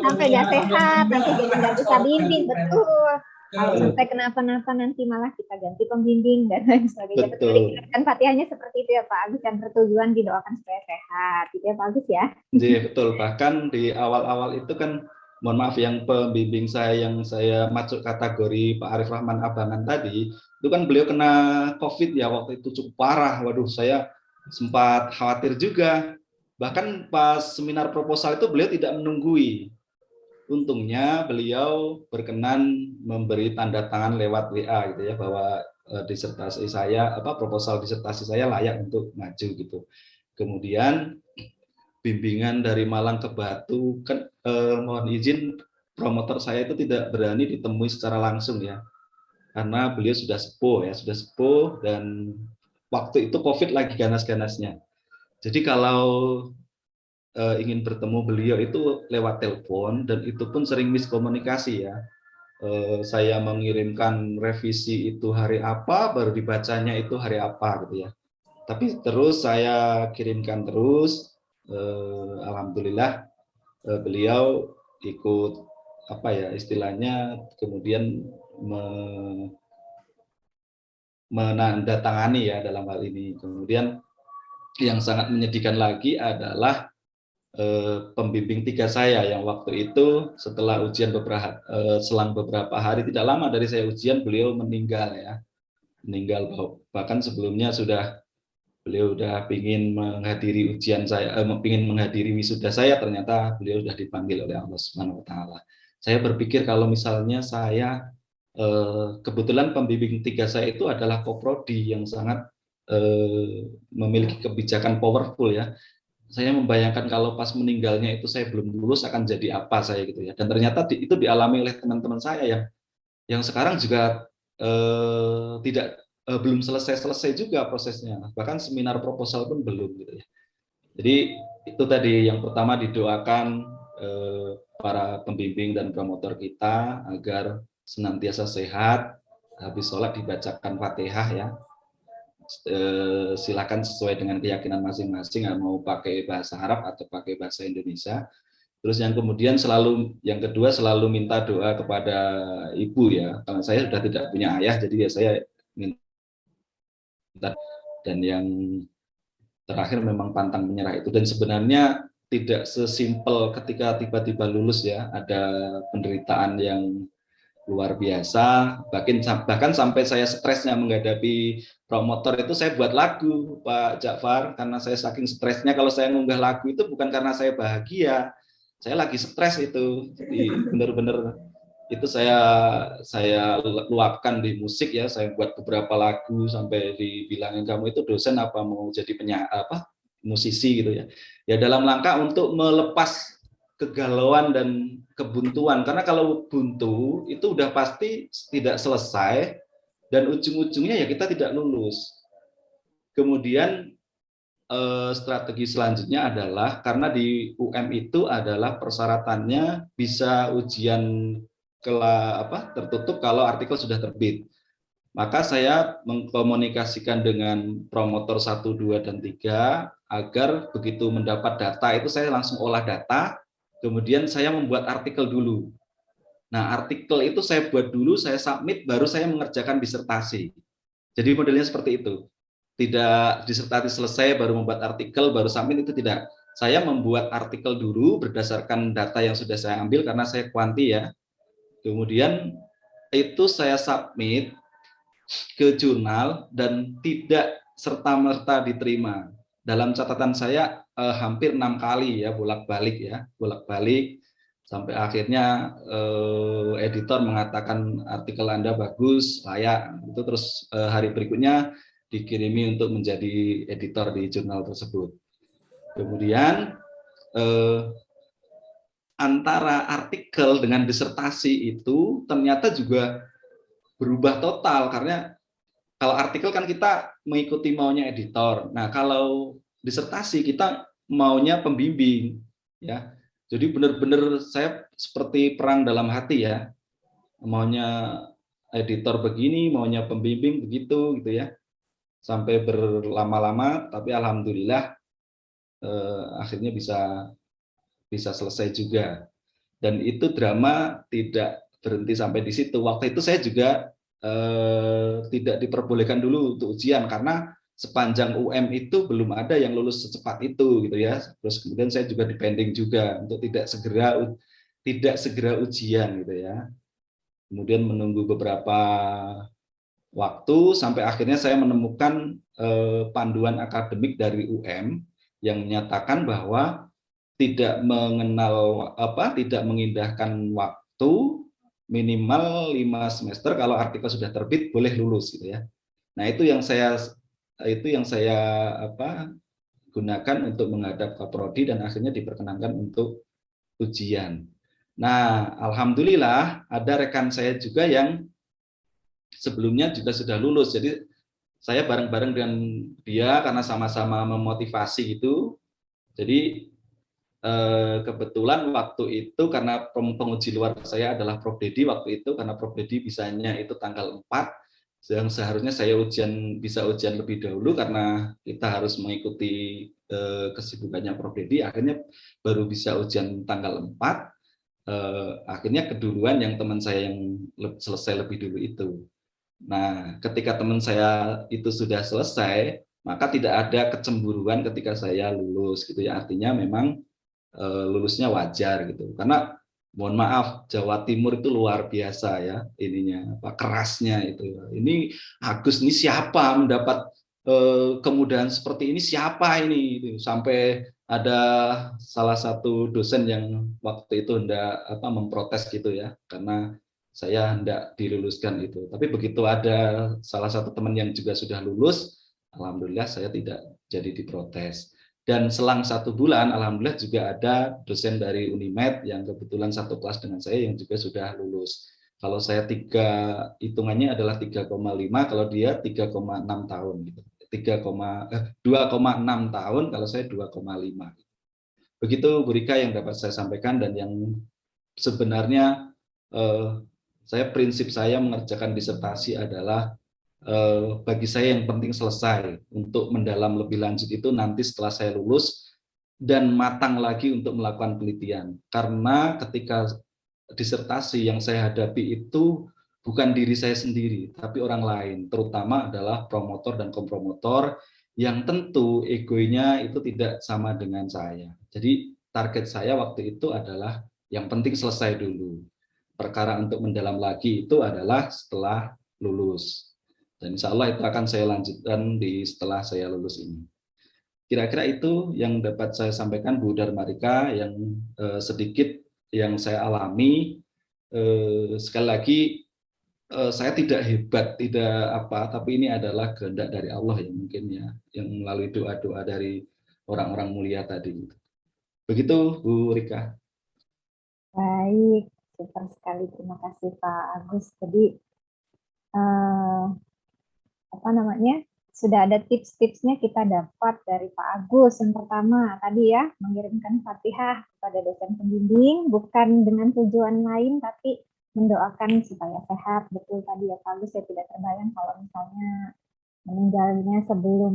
sampai nggak sehat, nanti jadi nggak bisa bimbing. Betul. Kalau sampai kenapa-napa nanti malah kita ganti pembimbing dan lain sebagainya. Betul. Kan Fatihahnya seperti itu ya Pak Agus, yang bertujuan didoakan supaya sehat. Gitu ya Pak Agus ya. Iya betul. Bahkan di awal-awal itu kan, mohon maaf, yang pembimbing saya yang saya masuk kategori Pak Arif Rahman Abangan tadi, itu kan beliau kena COVID ya, waktu itu cukup parah. Waduh, saya sempat khawatir juga. Bahkan pas seminar proposal itu beliau tidak menunggui. Untungnya beliau berkenan memberi tanda tangan lewat WA gitu ya, bahwa disertasi saya, proposal disertasi saya layak untuk maju gitu. Kemudian bimbingan dari Malang ke Batu kan, mohon izin, promotor saya itu tidak berani ditemui secara langsung ya, karena beliau sudah sepuh dan waktu itu COVID lagi ganas-ganasnya. Jadi kalau ingin bertemu beliau itu lewat telepon, dan itu pun sering miskomunikasi ya. Saya mengirimkan revisi itu hari apa, baru dibacanya itu hari apa gitu ya. Tapi terus saya kirimkan terus, alhamdulillah beliau ikut istilahnya kemudian menandatangani ya dalam hal ini. Kemudian yang sangat menyedihkan lagi adalah pembimbing 3 saya yang waktu itu setelah ujian selang beberapa hari, tidak lama dari saya ujian, beliau meninggal ya. Bahkan sebelumnya beliau sudah ingin menghadiri ujian saya, ingin menghadiri wisuda saya, ternyata beliau sudah dipanggil oleh Allah Subhanahu wa taala. Saya berpikir kalau misalnya saya kebetulan pembimbing 3 saya itu adalah koprodi yang sangat memiliki kebijakan powerful ya. Saya membayangkan kalau pas meninggalnya itu saya belum lulus akan jadi apa saya gitu ya. Dan ternyata itu dialami oleh teman-teman saya yang sekarang juga belum selesai juga prosesnya, bahkan seminar proposal pun belum gitu ya. Jadi itu tadi yang pertama, didoakan para pembimbing dan promotor kita agar senantiasa sehat, habis sholat dibacakan Fatihah ya. Silakan sesuai dengan keyakinan masing-masing, mau pakai bahasa Arab atau pakai bahasa Indonesia. Terus yang kedua selalu minta doa kepada ibu ya. Kalau saya sudah tidak punya ayah, jadi ya saya minta. Dan yang terakhir memang pantang menyerah itu. Dan sebenarnya tidak sesimpel ketika tiba-tiba lulus ya, ada penderitaan yang luar biasa, bahkan sampai saya stresnya menghadapi promotor itu saya buat lagu, Pak Ja'far, karena saya saking stresnya. Kalau saya ngunggah lagu itu bukan karena saya bahagia, saya lagi stres itu. Jadi benar-benar itu saya luapkan di musik ya. Saya buat beberapa lagu sampai dibilangin, kamu itu dosen apa mau jadi musisi gitu ya. Ya dalam langkah untuk melepas kegalauan dan kebuntuan, karena kalau buntu itu udah pasti tidak selesai dan ujung-ujungnya ya kita tidak lulus. Kemudian strategi selanjutnya adalah, karena di UM itu adalah persyaratannya bisa ujian tertutup kalau artikel sudah terbit. Maka saya mengkomunikasikan dengan promotor 1, 2, dan 3 agar begitu mendapat data itu saya langsung olah data. Kemudian saya membuat artikel dulu. Nah, artikel itu saya buat dulu, saya submit, baru saya mengerjakan disertasi. Jadi modelnya seperti itu. Tidak disertasi selesai, baru membuat artikel, baru submit, itu tidak. Saya membuat artikel dulu berdasarkan data yang sudah saya ambil, karena saya kuanti ya. Kemudian itu saya submit ke jurnal dan tidak serta-merta diterima. Dalam catatan saya hampir 6 kali ya bolak-balik sampai akhirnya editor mengatakan artikel Anda bagus, layak. Itu terus hari berikutnya dikirimi untuk menjadi editor di jurnal tersebut. Kemudian antara artikel dengan disertasi itu ternyata juga berubah total, karena kalau artikel kan kita mengikuti maunya editor. Nah, kalau disertasi kita maunya pembimbing ya. Jadi benar-benar saya seperti perang dalam hati ya. Maunya editor begini, maunya pembimbing begitu gitu ya. Sampai berlama-lama, tapi alhamdulillah akhirnya bisa selesai juga. Dan itu drama tidak berhenti sampai di situ. Waktu itu saya juga tidak diperbolehkan dulu untuk ujian, karena sepanjang UM itu belum ada yang lulus secepat itu gitu ya. Terus kemudian saya juga dipending juga untuk tidak segera ujian gitu ya. Kemudian menunggu beberapa waktu sampai akhirnya saya menemukan panduan akademik dari UM yang menyatakan bahwa tidak mengindahkan waktu, minimal 5 semester, kalau artikel sudah terbit boleh lulus gitu ya. Nah, itu yang saya gunakan untuk menghadap ke prodi dan akhirnya diperkenankan untuk ujian. Nah, alhamdulillah ada rekan saya juga yang sebelumnya juga sudah lulus. Jadi saya bareng-bareng dengan dia karena sama-sama memotivasi gitu. Jadi kebetulan waktu itu karena penguji luar saya adalah Prof Dedi waktu itu, karena Prof Dedi bisanya itu tanggal 4, yang seharusnya saya bisa ujian lebih dahulu karena kita harus mengikuti kesibukannya Prof Dedi, akhirnya baru bisa ujian tanggal 4, akhirnya keduluan yang teman saya yang selesai lebih dulu itu. Nah, ketika teman saya itu sudah selesai, maka tidak ada kecemburuan ketika saya lulus gitu ya, artinya memang lulusnya wajar gitu, karena mohon maaf Jawa Timur itu luar biasa ya kerasnya itu. Ini Agus ini siapa mendapat kemudahan seperti ini, siapa ini gitu. Sampai ada salah satu dosen yang waktu itu hendak memprotes gitu ya, karena saya hendak diluluskan itu. Tapi begitu ada salah satu teman yang juga sudah lulus, alhamdulillah saya tidak jadi diprotes. Dan selang 1 bulan, alhamdulillah juga ada dosen dari Unimed yang kebetulan satu kelas dengan saya yang juga sudah lulus. Kalau saya hitungannya adalah 3,5, kalau dia 3,6 tahun gitu. 2,6 tahun, kalau saya 2,5. Begitu Bu Rika yang dapat saya sampaikan, dan yang sebenarnya prinsip saya mengerjakan disertasi adalah bagi saya yang penting selesai. Untuk mendalam lebih lanjut itu nanti setelah saya lulus dan matang lagi untuk melakukan penelitian. Karena ketika disertasi yang saya hadapi itu bukan diri saya sendiri, tapi orang lain, terutama adalah promotor dan kompromotor yang tentu egonya itu tidak sama dengan saya. Jadi target saya waktu itu adalah yang penting selesai dulu. Perkara untuk mendalam lagi itu adalah setelah lulus. Dan insya Allah itu akan saya lanjutkan setelah saya lulus ini. Kira-kira itu yang dapat saya sampaikan Bu Darmarika, yang sedikit yang saya alami. Sekali lagi, saya tidak hebat, tapi ini adalah kehendak dari Allah yang mungkin ya, yang melalui doa-doa dari orang-orang mulia tadi. Begitu Bu Rika. Baik, super sekali. Terima kasih Pak Agus. Jadi sudah ada tips-tipsnya kita dapat dari Pak Agus. Yang pertama tadi ya, mengirimkan Fatihah kepada dosen pembimbing, bukan dengan tujuan lain, tapi mendoakan supaya sehat. Betul tadi ya Pak Agus, saya tidak terbayang kalau misalnya meninggalnya sebelum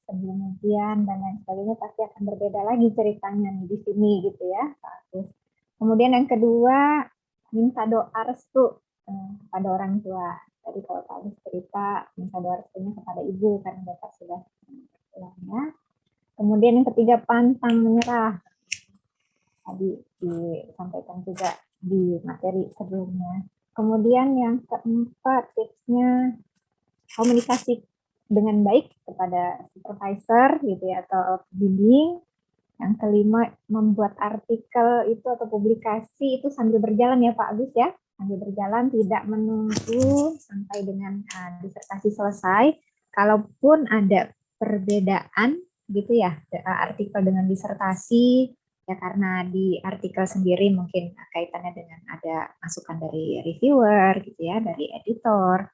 sebelum ujian dan lain sebagainya, pasti akan berbeda lagi ceritanya nih di sini gitu ya Pak Agus. Kemudian yang kedua, minta doa restu kepada orang tua. Tadi kalau Pak Agus cerita, minta doa restunya kepada ibu karena Bapak sudah ya. Kemudian yang ketiga, pantang menyerah. Tadi disampaikan juga di materi sebelumnya. Kemudian yang keempat, tipsnya komunikasi dengan baik kepada supervisor gitu ya, atau pembimbing. Yang kelima, membuat artikel itu atau publikasi itu sambil berjalan ya Pak Agus ya. Sambil berjalan, tidak menunggu sampai dengan disertasi selesai. Kalaupun ada perbedaan gitu ya, artikel dengan disertasi, ya karena di artikel sendiri mungkin kaitannya dengan ada masukan dari reviewer gitu ya, dari editor.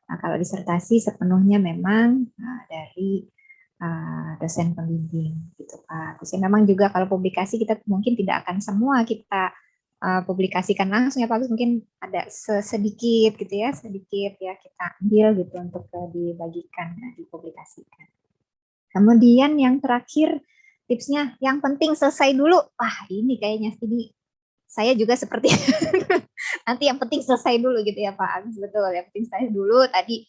Nah, kalau disertasi sepenuhnya memang dari dosen pembimbing gitu Pak. Terus memang juga kalau publikasi kita mungkin tidak akan semua kita publikasikan langsung ya Pak Agus, mungkin ada sedikit gitu ya, sedikit ya kita ambil gitu untuk dibagikan, dipublikasikan. Kemudian yang terakhir tipsnya, yang penting selesai dulu. Wah ini kayaknya ini saya juga seperti nanti yang penting selesai dulu gitu ya Pak Agus, betul, yang penting selesai dulu. Tadi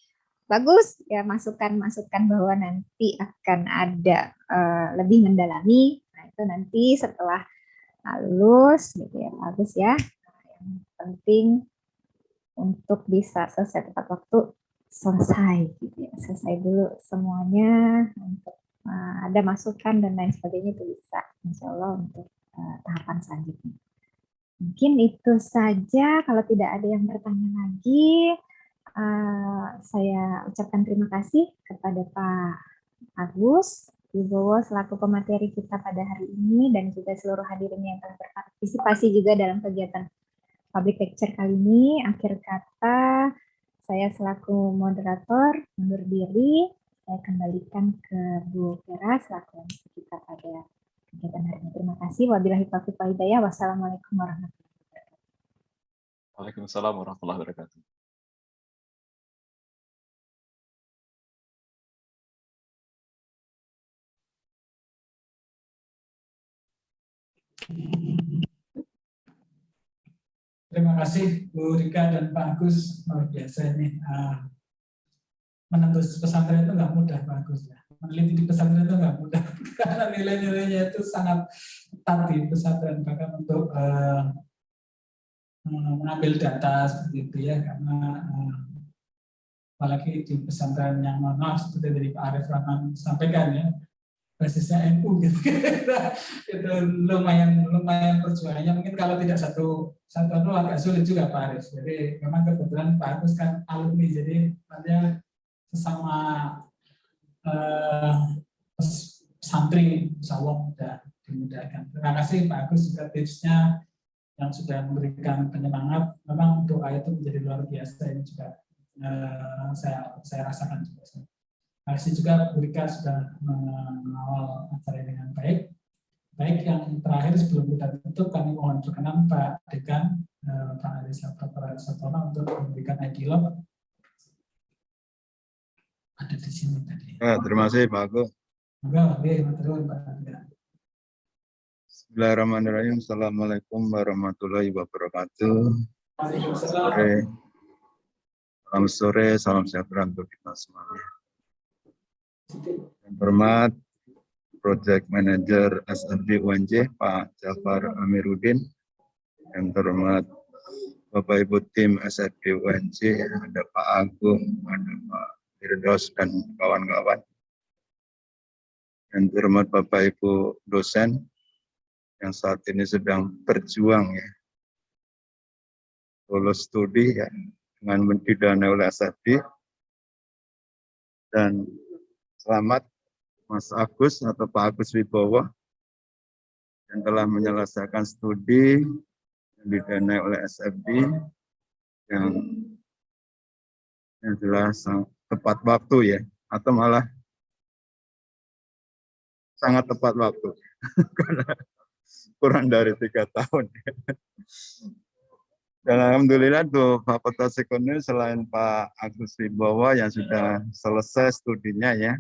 bagus ya, masukan bahwa nanti akan ada lebih mendalami. Nah itu nanti setelah lulus gitu ya Pak Agus ya. Yang penting untuk bisa selesai tepat waktu, selesai gitu ya, selesai dulu semuanya, untuk ada masukan dan lain sebagainya itu bisa insya Allah untuk tahapan selanjutnya. Mungkin itu saja, kalau tidak ada yang bertanya lagi, saya ucapkan terima kasih kepada Pak Agus Wibowo selaku pemateri kita pada hari ini, dan juga seluruh hadirin yang telah berpartisipasi juga dalam kegiatan public lecture kali ini. Akhir kata, saya selaku moderator undur diri. Saya kembalikan ke Bu Vera selaku MC kita pada kegiatan hari ini. Terima kasih. Wabillahi taufiq wal hidayah. Wassalamualaikum warahmatullahi wabarakatuh. Waalaikumsalam warahmatullahi wabarakatuh. Terima kasih Bu Rika dan Pak Agus, luar biasa ini. Menembus pesantren itu nggak mudah Pak Agus ya. Meneliti di pesantren itu nggak mudah karena nilai-nilainya itu sangat ketat di pesantren, bahkan untuk mengambil data seperti itu ya, karena apalagi di pesantren yang maaf seperti dari Pak Arif Rahman sampaikan ya, basisnya NU gitu. Itu lumayan perjuangannya, mungkin kalau tidak satu agak sulit juga Pak Arif. Jadi memang kebetulan Pak Agus kan alumni, jadi artinya sesama santri insya Allah mudah dimudahkan. Terima kasih Pak Agus juga tipsnya yang sudah memberikan penyemangat. Memang doa itu menjadi luar biasa, ini juga saya rasakan juga. Terima kasih juga Bu Rika sudah mengawal acara ini dengan baik. Baik, yang terakhir sebelum kita tutup, kami mohon berkenan Pak Dekan, Pak Arisa Pratono untuk memberikan epilog. Ada di sini tadi. Terima kasih Pak Agus. Bismillahirrahmanirrahim. Assalamualaikum warahmatullahi wabarakatuh. Selamat sore, salam sejahtera untuk kita semuanya. Yang hormat Project Manager SFD UNJ Pak Jafar Amiruddin. Yang terhormat Bapak Ibu tim SFD UNJ, ada Pak Agung, ada Pak Firdaus dan kawan-kawan. Yang terhormat Bapak Ibu dosen yang saat ini sedang berjuang ya, lulus studi ya, dengan didanai oleh SFD. Dan selamat Mas Agus atau Pak Agus Wibowo yang telah menyelesaikan studi yang didanai oleh SFD yang jelas tepat waktu ya, atau malah sangat tepat waktu karena kurang dari 3 tahun. Dan alhamdulillah tuh Fakultas Ekonomi selain Pak Agus Wibowo yang sudah selesai studinya ya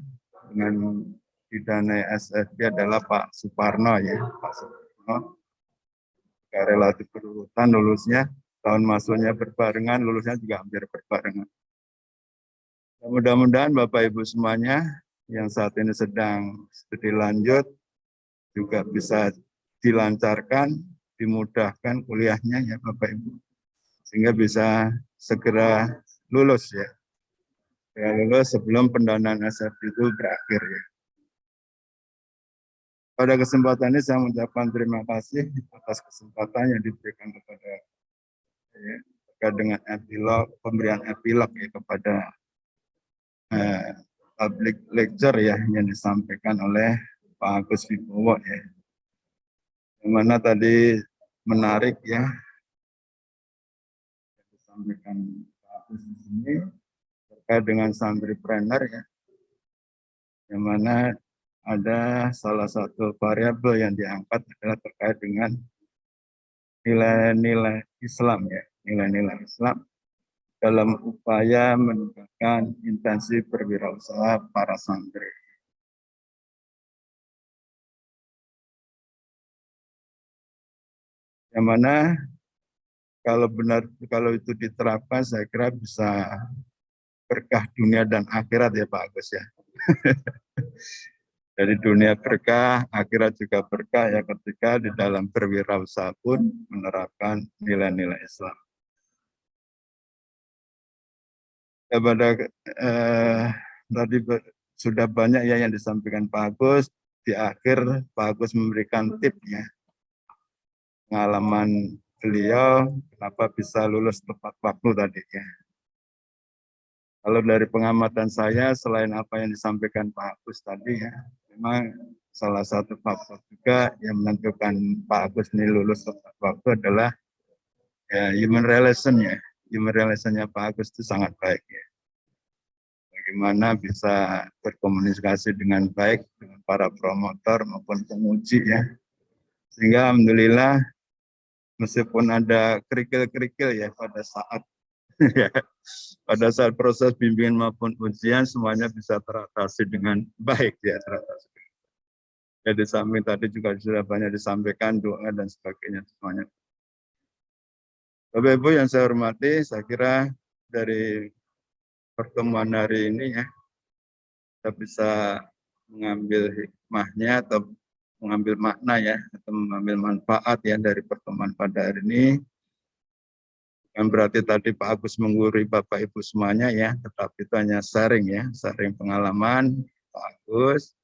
dengan didanai SFD adalah Pak Suparno ya, Pak Suparno. Relatif berurutan lulusnya, tahun masuknya berbarengan, lulusnya juga hampir berbarengan. Mudah-mudahan Bapak Ibu semuanya yang saat ini sedang studi lanjut juga bisa dilancarkan, dimudahkan kuliahnya ya Bapak Ibu, sehingga bisa segera lulus ya. Lulus sebelum pendanaan SFD itu berakhir ya. Pada kesempatan ini saya mengucapkan terima kasih atas kesempatan yang diberikan kepada ya, terkait dengan epilog, pemberian epilog ya kepada public lecture ya yang disampaikan oleh Pak Agus Wibowo ya. Yang mana tadi menarik ya yang disampaikan Pak Agus di sini terkait dengan santripreneur ya. Yang mana ada salah satu variabel yang diangkat adalah terkait dengan nilai-nilai Islam ya, nilai-nilai Islam dalam upaya meningkatkan intensi berwirausaha para santri. Yang mana kalau itu diterapkan saya kira bisa berkah dunia dan akhirat ya Pak Agus ya. Jadi dunia berkah, akhirat juga berkah ya ketika di dalam berwirausaha pun menerapkan nilai-nilai Islam. Tadi sudah banyak ya yang disampaikan Pak Agus. Di akhir Pak Agus memberikan tipnya, pengalaman beliau kenapa bisa lulus tepat waktu tadi ya. Kalau dari pengamatan saya, selain apa yang disampaikan Pak Agus tadi ya, memang salah satu faktor juga yang menentukan Pak Agus ini lulus tepat waktu adalah ya, human relation-nya. Human relation-nya Pak Agus itu sangat baik ya. Bagaimana bisa berkomunikasi dengan baik dengan para promotor maupun penguji ya. Sehingga alhamdulillah meskipun ada kerikil-kerikil ya pada saat ya, pada saat proses bimbingan maupun ujian semuanya bisa teratasi dengan baik ya, teratasi. Ya di samping tadi juga sudah banyak disampaikan doa dan sebagainya semuanya. Bapak Ibu yang saya hormati, saya kira dari pertemuan hari ini ya, kita bisa mengambil hikmahnya atau mengambil makna ya, atau mengambil manfaat ya dari pertemuan pada hari ini. Bukan berarti tadi Pak Agus menggurui Bapak Ibu semuanya ya, tetapi itu hanya sharing ya, sharing pengalaman Pak Agus.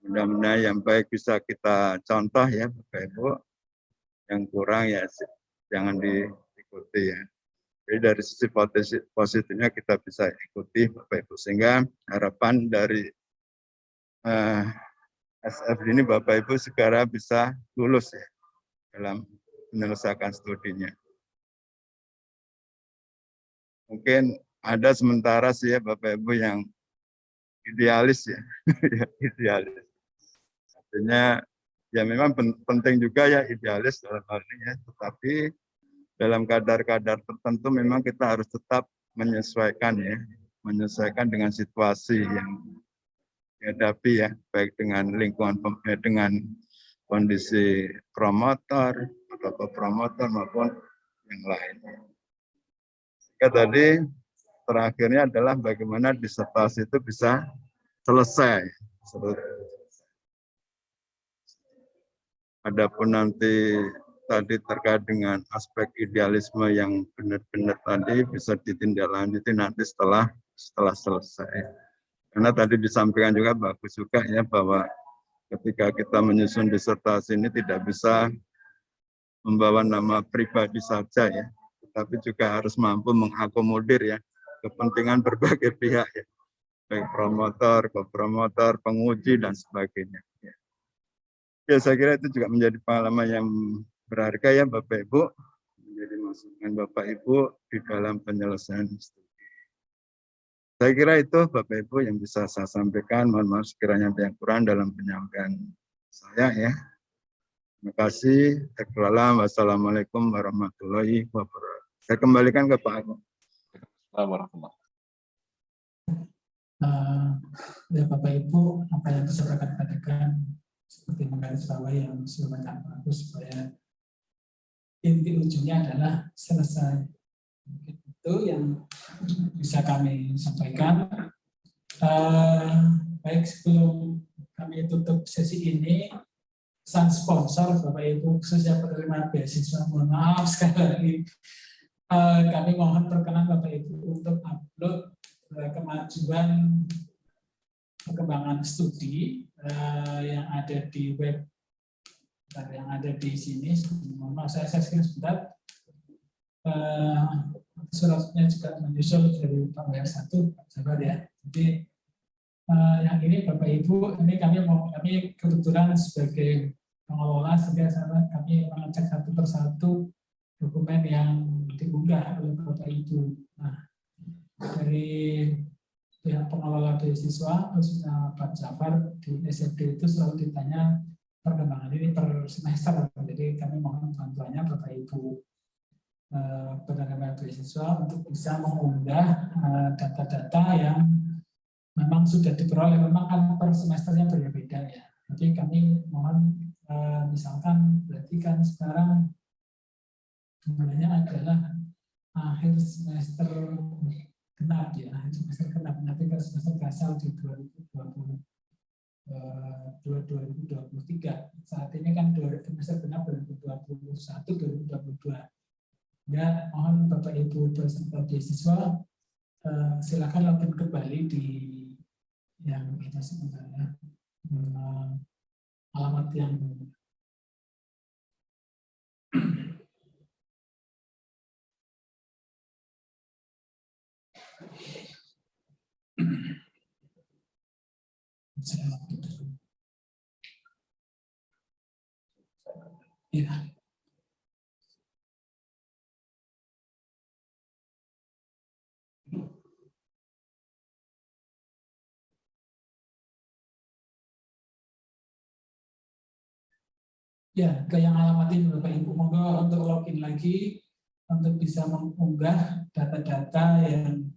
Mudah-mudahan yang baik bisa kita contoh ya Bapak Ibu, yang kurang ya jangan diikuti ya. Jadi dari sisi positifnya kita bisa ikuti Bapak Ibu, sehingga harapan dari SFD ini Bapak Ibu segera bisa lulus ya dalam menyelesaikan studinya. Mungkin ada sementara sih ya Bapak Ibu yang idealis ya, ya idealis. Artinya ya memang penting juga ya idealis dalam hal ini ya, tetapi dalam kadar-kadar tertentu memang kita harus tetap menyesuaikan ya, menyesuaikan dengan situasi yang dihadapi ya, baik dengan lingkungan dengan kondisi promotor atau promotor maupun yang lain. Ya, tadi terakhirnya adalah bagaimana disertasi itu bisa selesai. Adapun nanti tadi terkait dengan aspek idealisme yang benar-benar tadi bisa ditindaklanjuti nanti setelah selesai. Karena tadi disampaikan juga bagus juga ya bahwa ketika kita menyusun disertasi ini tidak bisa membawa nama pribadi saja ya, tetapi juga harus mampu mengakomodir ya kepentingan berbagai pihak ya, baik promotor, kopromotor, penguji dan sebagainya. Ya, saya kira itu juga menjadi pengalaman yang berharga ya Bapak Ibu, menjadi masukan Bapak Ibu di dalam penyelesaian studi. Saya kira itu Bapak Ibu yang bisa saya sampaikan. Mohon maaf sekiranya ada yang kurang dalam penyampaian saya ya. Terima kasih. Wassalamualaikum warahmatullahi wabarakatuh. Saya kembalikan ke Pak Agung. Ya Bapak Ibu, apa yang bisa saya katakan seperti menggarisbawahi yang sudah banyak bagus supaya inti ujungnya adalah selesai. Itu yang bisa kami sampaikan. Baik, sebelum kami tutup sesi ini, pesan sponsor Bapak Ibu khususnya penerima beasiswa, mohon maaf sekali lagi kami mohon perkenan Bapak Ibu untuk upload kemajuan perkembangan studi yang ada di web yang ada di sini. Mohon maaf saya screen sebentar. Suratnya juga menyusul dari Pak WR1, Pak Jabar ya. Jadi yang ini Bapak Ibu, ini kami kebetulan sebagai pengelola sehingga kami mengecek satu persatu dokumen yang diunggah oleh Bapak Ibu. Nah, dari pihak pengelola beasiswa khususnya Pak Jafar di SFD itu selalu ditanya perkembangan ini per semester. Jadi kami mohon bantuannya Bapak Ibu penerima beasiswa untuk bisa mengunggah data-data yang memang sudah diperoleh. Memang kan per semesternya berbeda ya. Jadi kami mohon misalkan berarti kan sekarang sebenarnya adalah akhir semester genap ya, akhir semester genap, nanti ke semester gasal di 2023. Saat ini kan semester genap 2021-2022. Ya, mohon Bapak Ibu peserta beasiswa silakan login kembali di yang ini sebenarnya alamat yang ya. Ya, ke yang alamat ini Bapak Ibu, monggo untuk login lagi untuk bisa mengunggah data-data yang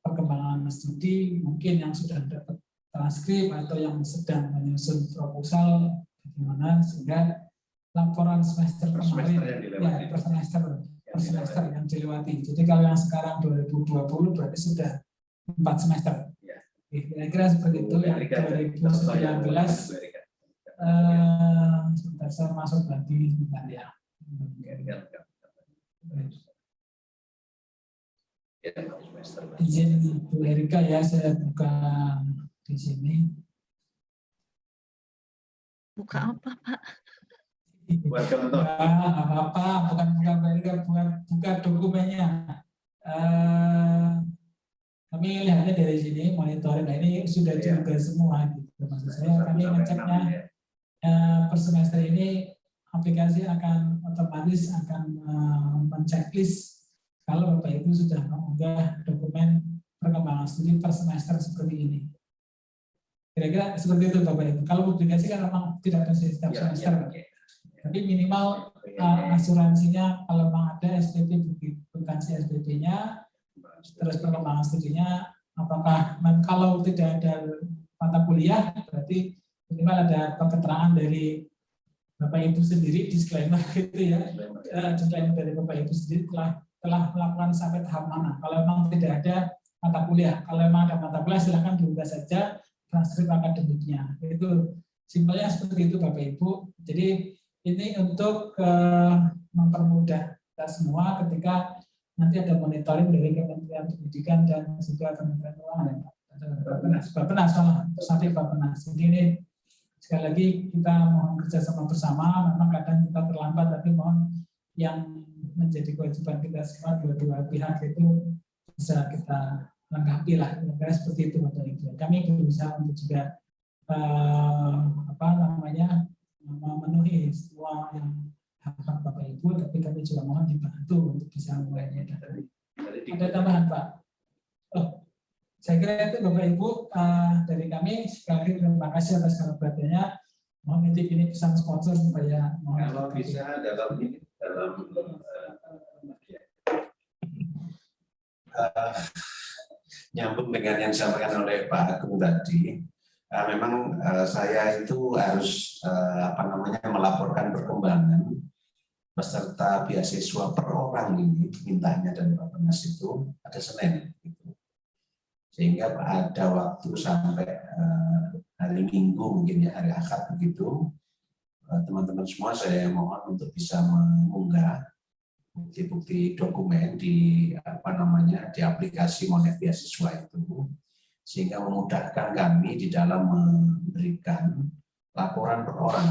perkembangan studi, mungkin yang sudah dapat transkrip atau yang sedang menyusun proposal, bagaimana sehingga laporan semester kemarin, ya per semester yang dilewati. Jadi kalau yang sekarang 2020 berarti sudah 4 semester. Kira-kira seperti itu ya. 2019. Sebentar saya masuk lagi sebentar ya. Izin Bu Erika ya, saya buka di sini. Buka apa, Pak? Buat kantor. Apa-apa, bukan buka Bu Erika, buka dokumennya. Kami lihatnya dari sini, monitoring. Nah, ini sudah diunggah semua. Gitu. Maksud saya, kami ngeceknya per semester ini aplikasi akan otomatis akan men-checklist kalau Bapak Ibu sudah mengunggah dokumen perkembangan studi per semester seperti ini. Kira-kira seperti itu Bapak Ibu. Kalau publikasi kan memang tidak ada setiap semester. Tapi minimal asuransinya kalau memang ada SPP publikasi SPP-nya, terus perkembangan studinya, apakah kalau tidak ada mata kuliah berarti minimal ada keterangan dari Bapak Ibu sendiri, disclaimer gitu ya, disclaimer dari Bapak Ibu sendiri telah melakukan sampai tahap mana. Kalau memang tidak ada mata kuliah, kalau memang ada mata kuliah silahkan diunggah saja transkrip akademiknya. Itu simpelnya seperti itu Bapak Ibu. Jadi ini untuk mempermudah kita semua ketika nanti ada monitoring dari Kementerian Pendidikan dan juga Kementerian Keuangan. Bappenas sampai Bappenas. Jadi ini sekali lagi kita mohon kerjasama bersama. Memang kadang kita terlambat, tapi mohon yang menjadi kewajiban kita semua dua pihak itu bisa kita lengkapi lah. Kira-kira seperti itu Bapak Ibu. Kami berusaha untuk juga memenuhi semua yang hak-hak Bapak Ibu, tapi kami juga mohon dibantu untuk bisa memulainya dari. Ada tambahan Pak? Oh, saya kira itu Bapak Ibu dari kami. Sekali lagi terima kasih atas kehadirannya. Mohon nitip ini pesan sponsor supaya kalau bisa dalam nyambung dengan yang disampaikan oleh Pak Agung tadi. Memang saya itu harus melaporkan perkembangan peserta beasiswa per orang ini, mintanya dari Bappenas itu ada Senin, gitu. Sehingga ada waktu sampai hari Minggu mungkin ya, hari Ahad begitu. Teman-teman semua saya mohon untuk bisa mengunggah bukti-bukti dokumen di di aplikasi Monet Beasiswa itu, sehingga memudahkan kami di dalam memberikan laporan per orang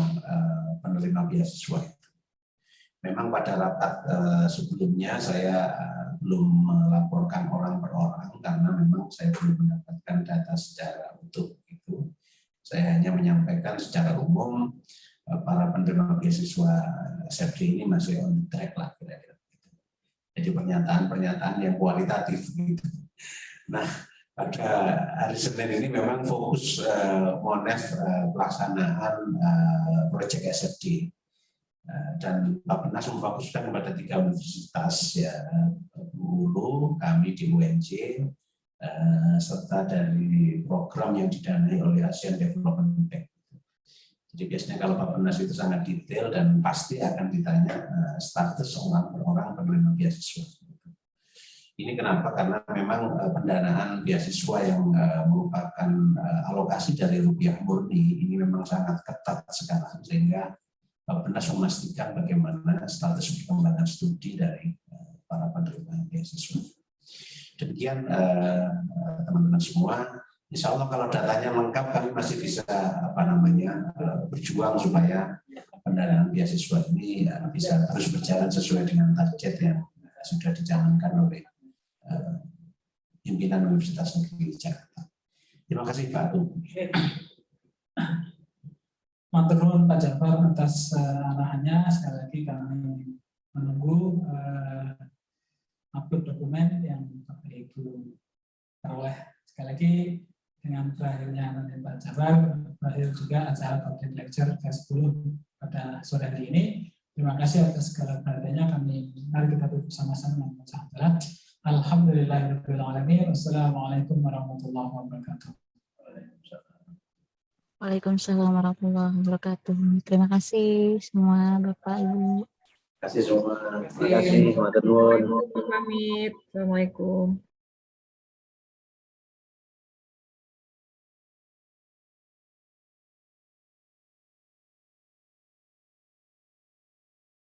penerima beasiswa itu. Memang pada rapat sebelumnya saya belum melaporkan orang per orang karena memang saya belum mendapatkan data secara utuh itu. Saya hanya menyampaikan secara umum para penerima beasiswa SFD ini masih on track lah kira-kira. Jadi pernyataan-pernyataan yang kualitatif gitu. Nah, pada hari Senin ini memang fokus Monef pelaksanaan proyek SFD. Dan Bappenas memfokuskan kepada 3 universitas ya, Hulu, kami di UNJ, serta dari program yang didanai oleh Asian Development Bank. Jadi biasanya kalau Bappenas itu sangat detail dan pasti akan ditanya status orang per orang penerima beasiswa. Ini kenapa? Karena memang pendanaan beasiswa yang merupakan alokasi dari rupiah murni ini memang sangat ketat sekarang, sehingga Bappenas memastikan bagaimana status perkembangan studi dari para penerima beasiswa. Demikian teman-teman semua. Insya Allah kalau datanya lengkap kami masih bisa berjuang supaya pendanaan beasiswa ini bisa terus berjalan sesuai dengan target yang sudah dijalankan oleh pimpinan Universitas Negeri Jakarta. Terima kasih Pak Agung. Matur nuwun Pak Jafar atas arahannya. Sekali lagi kami menunggu upload dokumen yang Bapak Ibu peroleh. Sekali lagi dengan berakhirnya nanti Pak Jafar, berakhir juga acara public lecture ke-10 pada sore hari ini. Terima kasih atas segala perhatiannya. Mari kita bersama-sama membaca. Alhamdulillahirabbil alamin. Wassalamualaikum warahmatullahi wabarakatuh. Waalaikumsalam warahmatullahi wabarakatuh. Terima kasih semua Bapak Ibu. Terima kasih semua. Terima kasih. Pamit. Assalamualaikum.